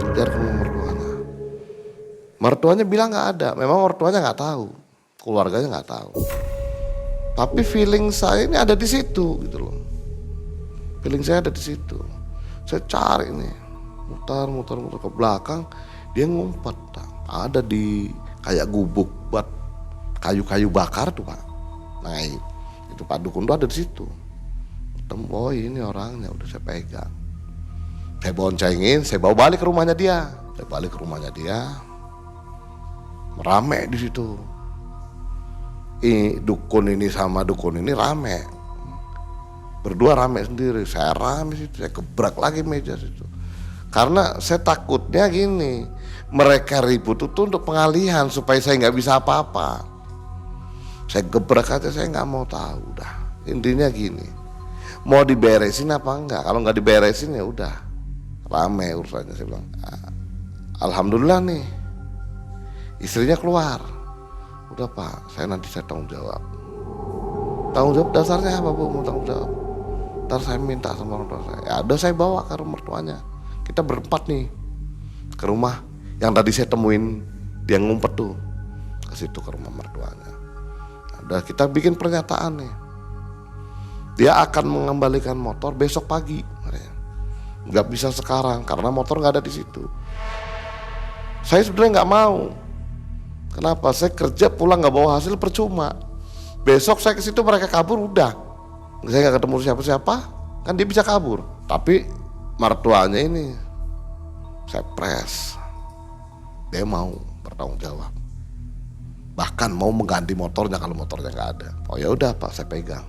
Kejar ke rumah mertuanya. Mertuanya bilang nggak ada, memang mertuanya nggak tahu, keluarganya nggak tahu. Tapi feeling saya ini ada di situ gitu loh. Feeling saya ada di situ. Saya cari nih, muter ke belakang, dia ngumpet. Ada di kayak gubuk buat kayu-kayu bakar tuh Pak. Nah itu Pak Dukun tuh ada di situ. Ketemu, oh ini orangnya, udah saya pegang. Saya boncengin, saya bawa balik ke rumahnya dia. Rame di situ. Dukun ini sama dukun ini rame. Berdua rame sendiri, saya rame situ, saya gebrak lagi meja situ. Karena saya takutnya gini, mereka ribut itu untuk pengalihan supaya saya nggak bisa apa-apa. Saya gebrak aja, saya nggak mau tahu dah. Intinya gini, mau diberesin apa enggak? Kalau nggak diberesin ya udah, rame urusannya. Saya bilang, alhamdulillah nih, istrinya keluar. Udah Pak, saya tanggung jawab. Tanggung jawab dasarnya apa Bu? Mau tanggung jawab? Ntar saya minta sama orang tua saya. Ya ada, saya bawa ke rumah mertuanya. Kita berempat nih ke rumah yang tadi saya temuin dia ngumpet tuh, ke situ ke rumah mertuanya. Udah kita bikin pernyataan nih. Dia akan mengembalikan motor besok pagi. Nggak bisa sekarang karena motor nggak ada di situ. Saya sebenarnya nggak mau. Kenapa? Saya kerja pulang nggak bawa hasil percuma. Besok saya ke situ mereka kabur udah. Saya nggak ketemu siapa-siapa, kan dia bisa kabur. Tapi mertuanya ini saya pres. Dia mau bertanggung jawab. Bahkan mau mengganti motornya kalau motornya nggak ada. Oh ya udah Pak, saya pegang.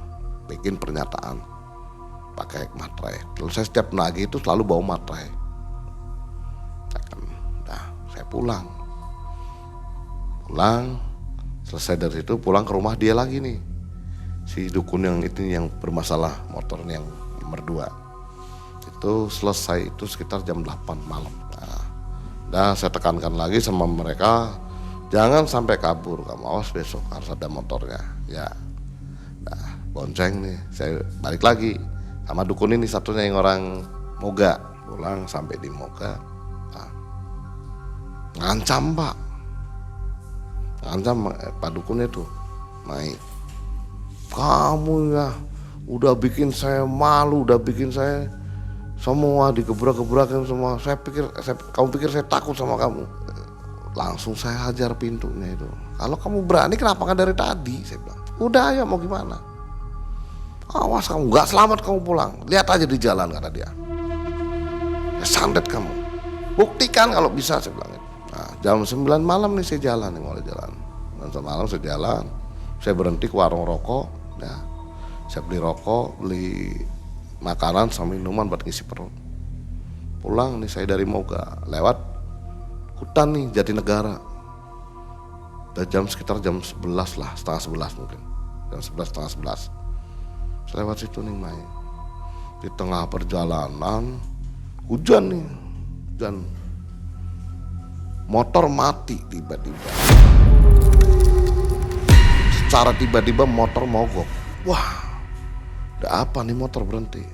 Bikin pernyataan pakai materai. Lalu saya setiap nagih itu selalu bawa materai. Saya pulang, selesai dari situ pulang ke rumah dia lagi nih, si dukun yang itu yang bermasalah motornya yang nomor 2. Itu selesai itu sekitar jam 8 malam. Nah, saya tekankan lagi sama mereka, jangan sampai kabur kamu, awas besok harus ada motornya ya. Nah, bonceng nih, saya balik lagi sama dukun ini satunya yang orang Moga. Pulang sampai di Moga, ngancam Pak, Pak Dukunnya tuh naik. Kamu ya udah bikin saya malu, udah bikin saya semua digebrak-gebrakin semua. Kamu pikir saya takut sama kamu? Langsung saya hajar pintunya itu. Kalau kamu berani kenapa nggak dari tadi? Saya bilang. Udah ayo mau gimana? Awas kamu nggak selamat kamu pulang. Lihat aja di jalan kata dia. santet kamu, buktikan kalau bisa, saya bilang. Nah, jam 9 malam nih saya jalan nih, mulai jalan. Jam 9 malam saya jalan, saya berhenti ke warung rokok, ya. Saya beli rokok, beli makanan sama minuman buat ngisi perut. Pulang nih saya dari Moga, lewat hutan nih Jatinegara. Udah sekitar jam 11 lah, setengah 11 mungkin. Jam 11, setengah 11. Saya lewat situ nih main. Di tengah perjalanan, hujan nih. Dan motor mati tiba-tiba. Secara tiba-tiba motor mogok. Wah, ada apa nih motor berhenti?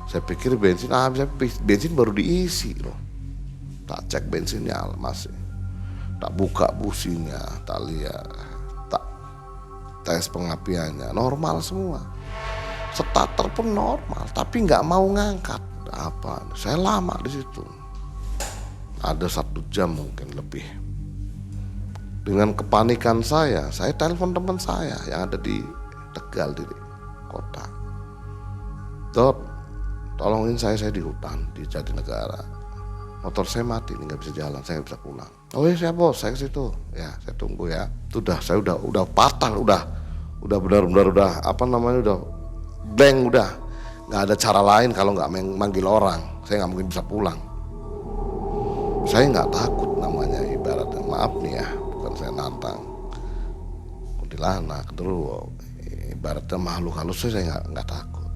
Saya pikir bensin habis, bensin baru diisi loh. Tak cek bensinnya masih. Tak buka businya, tak lihat, tak tes pengapiannya, normal semua. Starter pun normal, tapi nggak mau ngangkat. Apa? Saya lama di situ. Ada 1 jam mungkin lebih. Dengan kepanikan saya telepon teman saya yang ada di Tegal di kota. Dot, tolongin saya di hutan di Jatinegara. Motor saya mati, nggak bisa jalan, saya nggak bisa pulang. Oh iya siap bos, saya ke situ. Ya, saya tunggu ya. Itu saya udah patah, udah benar-benar udah udah blank, udah nggak ada cara lain kalau nggak manggil orang. Saya nggak mungkin bisa pulang. Saya nggak takut namanya, ibaratnya maaf nih ya, bukan saya nantang kuntilanak, genderuwo, ibaratnya makhluk halus saya nggak takut.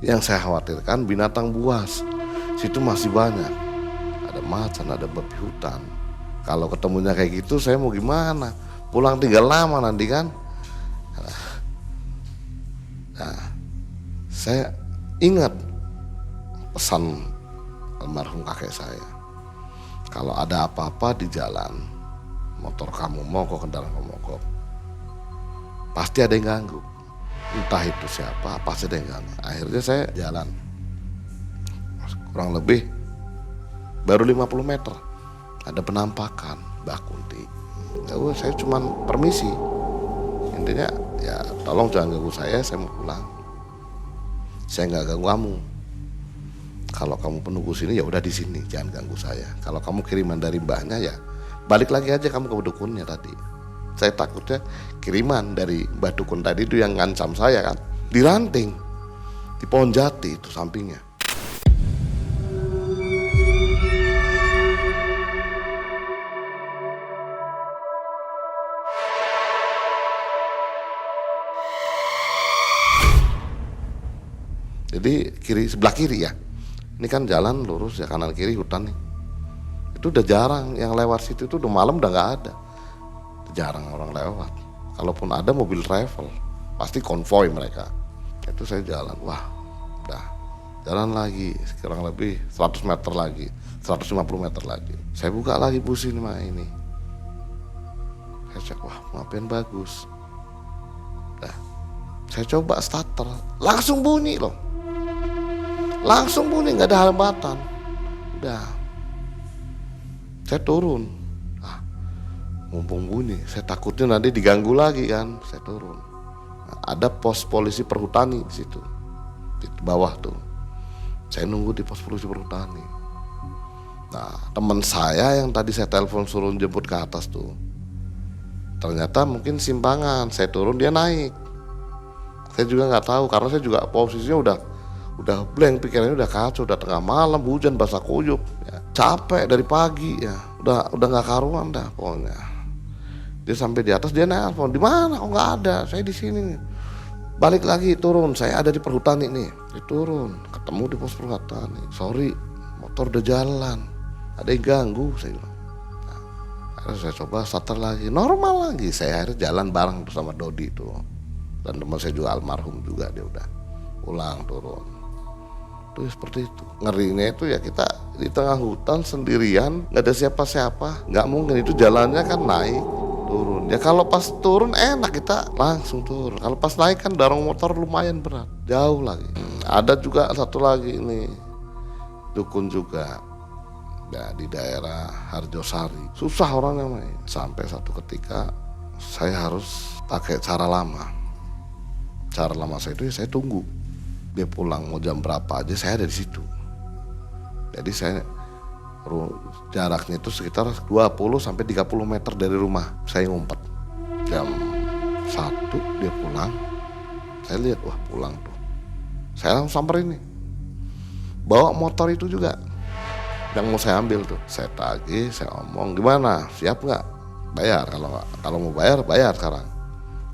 Yang saya khawatirkan binatang buas, situ masih banyak, ada macan, ada babi hutan. Kalau ketemunya kayak gitu saya mau gimana? Pulang tinggal lama nanti kan. Nah, saya ingat pesan almarhum kakek saya. Kalau ada apa-apa di jalan, motor kamu mogok, kendaraan kamu mogok, pasti ada yang ganggu. Entah itu siapa, pasti ada yang ganggu. Akhirnya saya jalan, kurang lebih baru 50 meter, ada penampakan Mbak Kunti. Ya, saya cuman permisi. Intinya ya tolong jangan ganggu saya mau pulang. Saya nggak ganggu kamu. Kalau kamu penunggu sini ya udah di sini, jangan ganggu saya. Kalau kamu kiriman dari mbahnya ya balik lagi aja kamu ke dukunnya tadi. Saya takutnya kiriman dari mbah dukun tadi itu yang ngancam saya kan, diranting di pohon jati itu sampingnya. Jadi sebelah kiri ya. Ini kan jalan lurus ya, kanan kiri hutan nih. Itu udah jarang yang lewat situ, itu udah malam udah nggak ada. Jarang orang lewat. Kalaupun ada mobil travel, pasti konvoy mereka. Itu saya jalan, wah, udah jalan lagi, kurang lebih 100 meter lagi, 150 meter lagi. Saya buka lagi busi ini. Saya cek, wah, ngapain bagus. Nah, saya coba starter, langsung bunyi loh. Langsung bunyi, nggak ada hambatan. Udah, saya turun. Mumpung bunyi, saya takutnya nanti diganggu lagi kan. Saya turun. Nah, ada pos polisi perhutani di situ, di bawah tuh. Saya nunggu di pos polisi perhutani. Nah, teman saya yang tadi saya telepon suruh jemput ke atas tuh, ternyata mungkin simpangan. Saya turun, dia naik. Saya juga nggak tahu karena saya juga posisinya udah blank, pikirannya udah kacau, udah tengah malam, hujan basah kuyup, ya. Capek dari pagi ya, udah nggak karuan dah pokoknya. Dia sampai di atas, dia nelpon, di mana? Oh nggak ada, saya di sini. Balik lagi turun, saya ada di perhutani nih. Dia turun, ketemu di pos perhutani. Sorry, motor udah jalan, ada yang ganggu, saya bilang. Nah, akhirnya saya coba starter lagi, normal lagi. Saya akhirnya jalan bareng bersama Dodi tuh, dan teman saya juga almarhum juga, dia udah pulang turun. Itu seperti itu. Ngerinya itu ya kita di tengah hutan sendirian, nggak ada siapa-siapa, nggak mungkin itu jalannya kan naik turun. Ya kalau pas turun enak kita langsung turun. Kalau pas naik kan dorong motor lumayan berat, jauh lagi. Ada juga satu lagi ini dukun juga ya di daerah Harjosari. Susah orang namanya. Sampai satu ketika saya harus pakai cara lama. Cara lama saya itu ya saya tunggu. Dia pulang mau jam berapa aja saya ada di situ. Jadi jaraknya itu sekitar 20 sampai 30 meter dari rumah. Saya ngumpet. Jam 1 dia pulang. Saya lihat, wah pulang tuh. Saya langsung samperin nih. Bawa motor itu juga yang mau saya ambil tuh. Saya tagih, saya omong, gimana? Siap nggak? Bayar. Kalau mau bayar sekarang.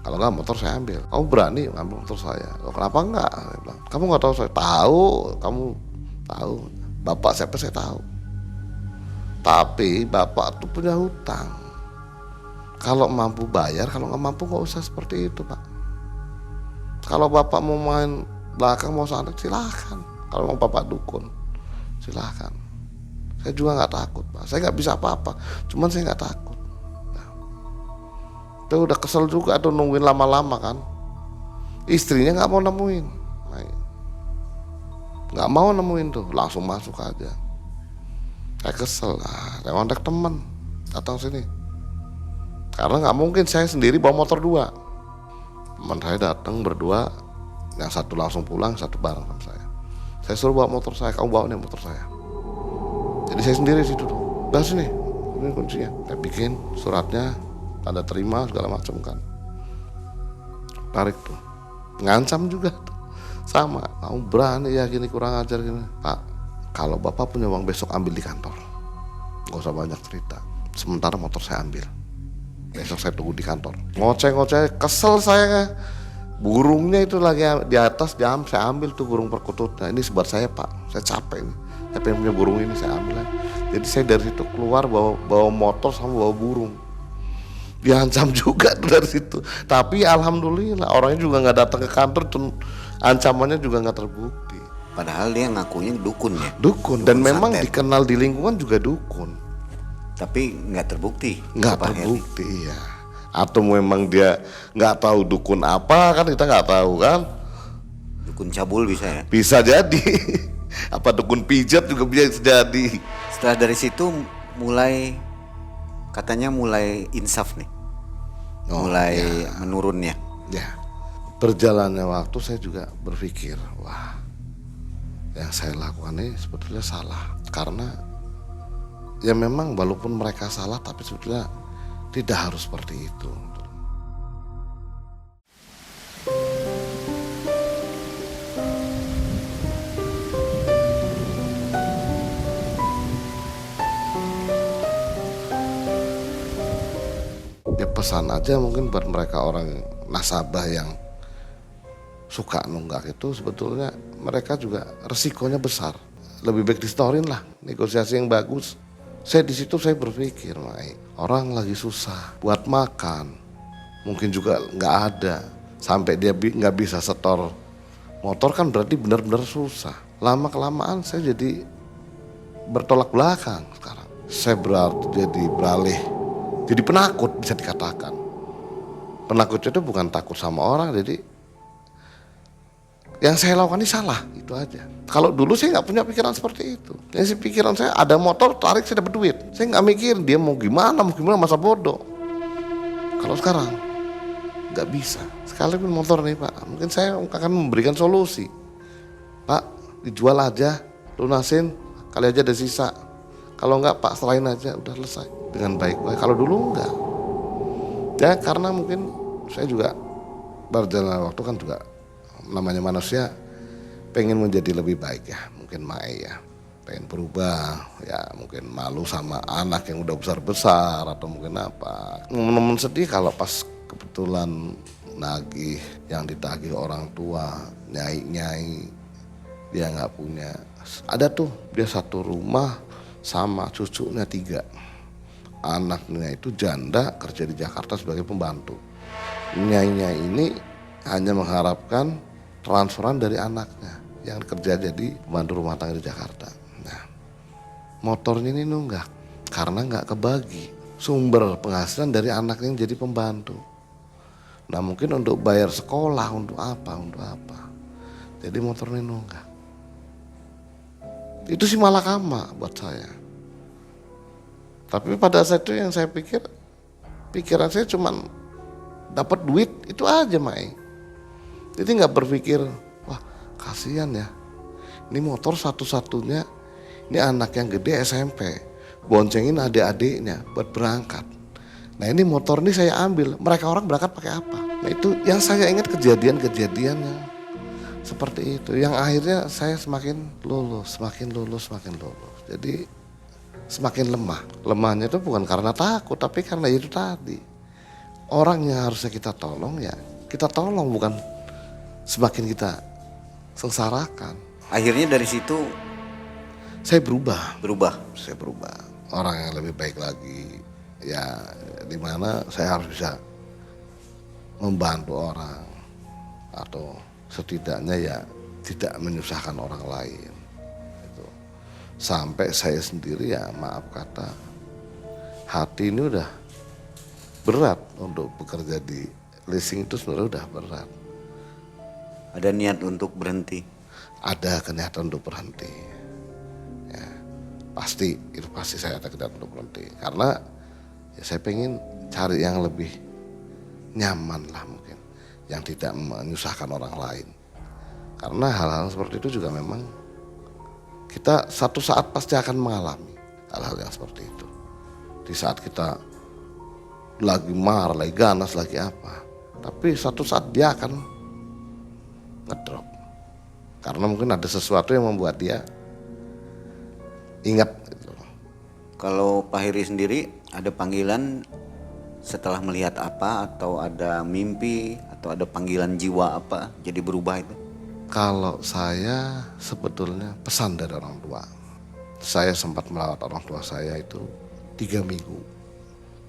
Kalau nggak motor saya ambil. Kamu berani ngambil motor saya? Oh, kenapa nggak? Saya bilang, kamu nggak tahu saya tahu. Kamu tahu. Bapak siapa saya tahu. Tapi bapak tuh punya hutang. Kalau mampu bayar, kalau nggak mampu nggak usah seperti itu, Pak. Kalau bapak mau main belakang mau santai silahkan. Kalau mau bapak dukun silahkan. Saya juga nggak takut, Pak. Saya nggak bisa apa-apa. Cuman saya nggak takut. Nah, itu udah kesel juga tuh nungguin lama-lama kan. Istrinya nggak mau nemuin. Nggak mau nemuin tuh, langsung masuk aja. Saya kesel lah, saya kontak teman datang sini. Karena nggak mungkin saya sendiri bawa motor 2. Teman saya datang berdua, yang satu langsung pulang, satu bareng sama saya. Saya suruh bawa motor saya, kamu bawa nih motor saya. Jadi saya sendiri situ tuh. Udah sini, ini kuncinya. Saya bikin suratnya, tanda terima segala macam kan. Tarik tuh, ngancam juga tuh. Sama, kamu berani ya gini kurang ajar gini. Pak, kalau bapak punya uang besok ambil di kantor. Gak usah banyak cerita. Sementara motor saya ambil. Besok saya tunggu di kantor. Ngoceh-ngoceh, kesel saya. Burungnya itu lagi di atas jam, saya ambil tuh burung perkututnya. Ini sebar saya, Pak. Saya capek ini. Saya pengen punya burung ini, saya ambil aja. Jadi saya dari situ keluar bawa motor sama bawa burung. Diancam juga tuh dari situ. Tapi alhamdulillah orangnya juga nggak datang ke kantor. Ancamannya juga nggak terbukti. Padahal dia ngakunya dukun ya. Dukun dan memang dikenal di lingkungan juga dukun. Tapi nggak terbukti. Nggak terbukti ya. Atau memang dia nggak tahu dukun apa kan kita nggak tahu kan. Dukun cabul bisa ya. Bisa jadi. Apa dukun pijat juga bisa jadi. Setelah dari situ katanya mulai insaf nih. Mulai menurunnya. Ya. Berjalannya waktu saya juga berpikir, wah, yang saya lakukan ini sebetulnya salah. Karena ya memang walaupun mereka salah, tapi sebetulnya tidak harus seperti itu. Ya pesan aja mungkin buat mereka orang nasabah yang suka nunggak itu sebetulnya mereka juga resikonya besar. Lebih baik disetorin lah, negosiasi yang bagus. Saya di situ saya berpikir, orang lagi susah buat makan, mungkin juga nggak ada, sampai dia nggak bisa setor motor kan berarti benar-benar susah. Lama kelamaan saya jadi bertolak belakang sekarang. Saya beralih jadi penakut bisa dikatakan. Penakutnya itu bukan takut sama orang, jadi yang saya lakukan ini salah, itu aja. Kalau dulu saya nggak punya pikiran seperti itu. Yang pikiran saya ada motor tarik saya dapat duit. Saya nggak mikir dia mau gimana masa bodoh. Kalau sekarang nggak bisa. Sekalipun motor nih Pak, mungkin saya akan memberikan solusi. Pak, dijual aja, lunasin, kali aja ada sisa. Kalau nggak Pak selain aja, udah selesai dengan baik-baik. Kalau dulu nggak. Ya karena mungkin saya juga berjalan waktu kan juga. Namanya manusia pengen menjadi lebih baik ya, mungkin ya pengen berubah ya, mungkin malu sama anak yang udah besar atau mungkin apa. Temen-temen sedih kalau pas kebetulan nagih yang ditagih orang tua, nyai dia nggak punya. Ada tuh dia satu rumah sama cucunya 3, anaknya itu janda kerja di Jakarta sebagai pembantu. Nyai ini hanya mengharapkan transferan dari anaknya yang kerja jadi pembantu rumah tangga di Jakarta. Nah, motornya ini nunggak karena nggak kebagi sumber penghasilan dari anaknya yang jadi pembantu. Nah mungkin untuk bayar sekolah untuk apa, jadi motornya nunggak. Itu sih malakama buat saya. Tapi pada saat itu yang saya pikiran saya cuman dapat duit itu aja Jadi nggak berpikir, wah kasihan ya, ini motor satu-satunya Ini anak yang gede SMP, boncengin adik-adiknya buat berangkat. Nah ini motor ini saya ambil, mereka orang berangkat pakai apa? Nah itu yang saya ingat kejadian-kejadian yang seperti itu. Yang akhirnya saya semakin lulus. Jadi semakin lemah. Lemahnya itu bukan karena takut, tapi karena itu tadi. Orang yang harusnya kita tolong ya kita tolong, bukan semakin kita sengsarakan. Akhirnya dari situ Saya berubah. berubah. Orang yang lebih baik lagi. Ya dimana saya harus bisa membantu orang. Atau setidaknya ya tidak menyusahkan orang lain. Gitu. Sampai saya sendiri ya maaf kata, hati ini udah berat untuk bekerja di leasing itu sebenarnya udah berat. Ada niat untuk berhenti. Ada kenyataan untuk berhenti. Ya, itu pasti saya ada kenyataan untuk berhenti. Karena ya saya pengen cari yang lebih nyaman lah mungkin. Yang tidak menyusahkan orang lain. Karena hal-hal seperti itu juga memang kita satu saat pasti akan mengalami hal-hal yang seperti itu. Di saat kita lagi marah, lagi ganas, lagi apa. Tapi satu saat dia akan ngedrop. Karena mungkin ada sesuatu yang membuat dia ingat. Gitu. Kalau Pak Heri sendiri ada panggilan setelah melihat apa, atau ada mimpi, atau ada panggilan jiwa apa jadi berubah itu? Kalau saya sebetulnya pesan dari orang tua. Saya sempat merawat orang tua saya itu 3 minggu.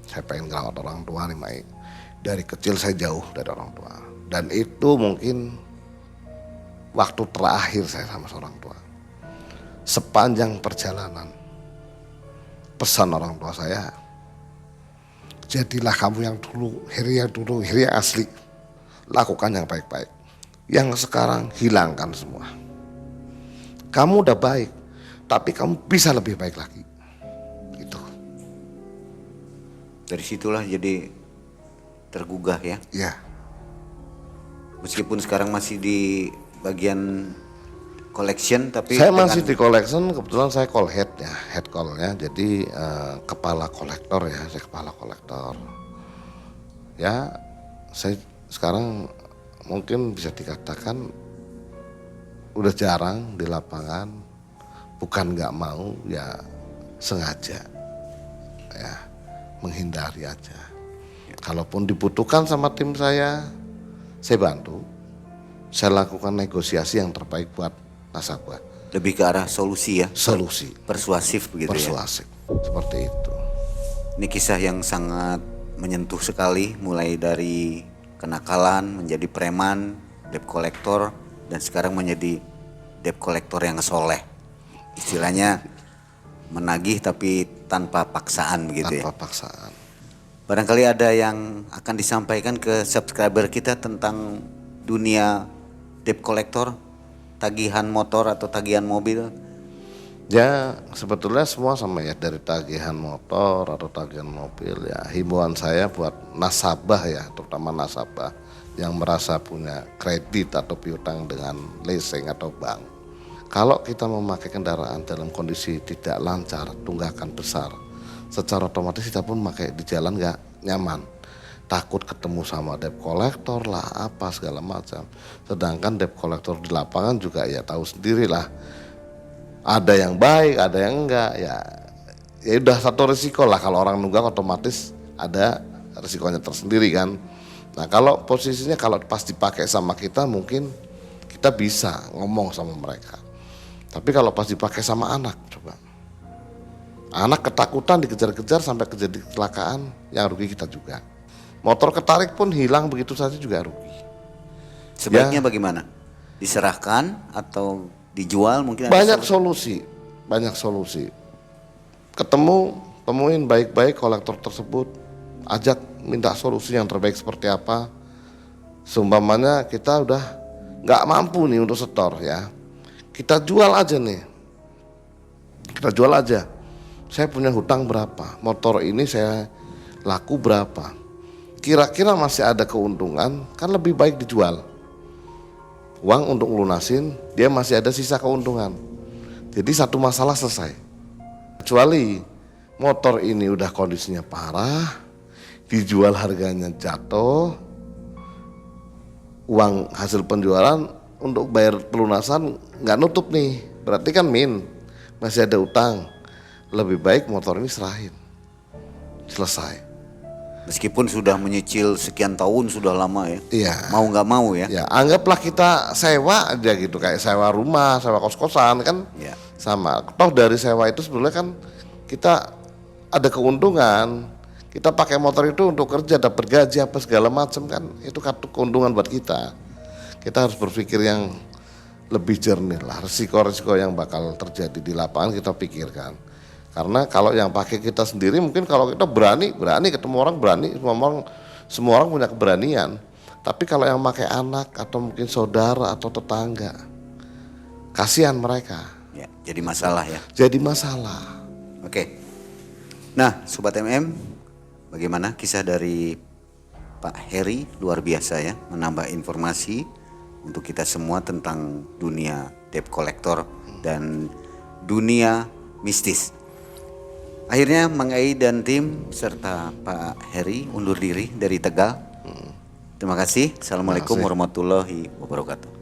Saya pengen merawat orang tua nih Mai. Dari kecil saya jauh dari orang tua. Dan itu mungkin waktu terakhir saya sama seorang tua. Sepanjang perjalanan pesan orang tua saya, jadilah kamu yang dulu, Heri yang asli. Lakukan yang baik-baik. Yang sekarang hilangkan semua. Kamu udah baik, tapi kamu bisa lebih baik lagi. Gitu. Dari situlah jadi tergugah ya. Ya. Meskipun sekarang masih di bagian collection, tapi Saya masih di collection, kebetulan saya call head ya, head call-nya. Jadi kepala kolektor ya, saya kepala kolektor. Ya, saya sekarang mungkin bisa dikatakan udah jarang di lapangan, bukan nggak mau ya sengaja ya menghindari aja. Kalaupun dibutuhkan sama tim saya bantu. Saya lakukan negosiasi yang terbaik buat nasabah. lebih ke arah solusi ya. Solusi. Persuasif begitu ya. Persuasif. Seperti itu. Ini kisah yang sangat menyentuh sekali, mulai dari kenakalan menjadi preman, debt collector, dan sekarang menjadi debt collector yang soleh. Istilahnya menagih tapi tanpa paksaan begitu ya. Tanpa paksaan. Barangkali ada yang akan disampaikan ke subscriber kita tentang dunia debt collector, tagihan motor atau tagihan mobil. Ya sebetulnya semua sama ya, dari tagihan motor atau tagihan mobil ya. Himbauan saya buat nasabah ya, terutama nasabah yang merasa punya kredit atau piutang dengan leasing atau bank. Kalau kita memakai kendaraan dalam kondisi tidak lancar, tunggakan besar, secara otomatis kita pun pakai di jalan nggak nyaman. Takut ketemu sama debt collector lah, apa segala macam. Sedangkan debt collector di lapangan juga ya tahu sendiri lah. Ada yang baik, ada yang enggak, ya udah satu risiko lah. Kalau orang nunggak otomatis ada risikonya tersendiri kan. Nah kalau posisinya kalau pas dipakai sama kita mungkin kita bisa ngomong sama mereka. Tapi kalau pas dipakai sama anak, coba. Anak ketakutan dikejar-kejar sampai kejadian kecelakaan, yang rugi kita juga. Motor ketarik pun hilang begitu saja juga rugi. Sebaiknya bagaimana? Diserahkan atau dijual mungkin? Banyak solusi. Temuin baik-baik kolektor tersebut, ajak minta solusi yang terbaik seperti apa. Seumpamanya kita udah nggak mampu nih untuk setor ya, kita jual aja nih. Saya punya hutang berapa, motor ini saya laku berapa, kira-kira masih ada keuntungan, kan lebih baik dijual. Uang untuk lunasin, dia masih ada sisa keuntungan. Jadi satu masalah selesai. Kecuali motor ini udah kondisinya parah, dijual harganya jatuh, uang hasil penjualan untuk bayar pelunasan nggak nutup nih, berarti kan masih ada utang. Lebih baik motor ini serahin, selesai. Meskipun sudah menyicil sekian tahun sudah lama ya. Iya. Mau nggak mau ya. Ya anggaplah kita sewa aja gitu, kayak sewa rumah, sewa kos-kosan kan Ya. sama. Toh dari sewa itu sebenarnya kan kita ada keuntungan. Kita pakai motor itu untuk kerja, dapat gaji apa segala macam kan, itu keuntungan buat kita. Kita harus berpikir yang lebih jernih lah, risiko-risiko yang bakal terjadi di lapangan kita pikirkan. Karena kalau yang pakai kita sendiri mungkin kalau kita berani ketemu orang berani, semua orang punya keberanian. Tapi kalau yang pakai anak atau mungkin saudara atau tetangga, kasihan mereka. Ya, jadi masalah ya. Jadi masalah. Oke. Nah, Sobat MM, bagaimana kisah dari Pak Heri? Luar biasa ya, menambah informasi untuk kita semua tentang dunia debt collector dan dunia mistis. Akhirnya Mang Ei dan tim serta Pak Heri undur diri dari Tegal. Terima kasih. Assalamualaikum warahmatullahi wabarakatuh.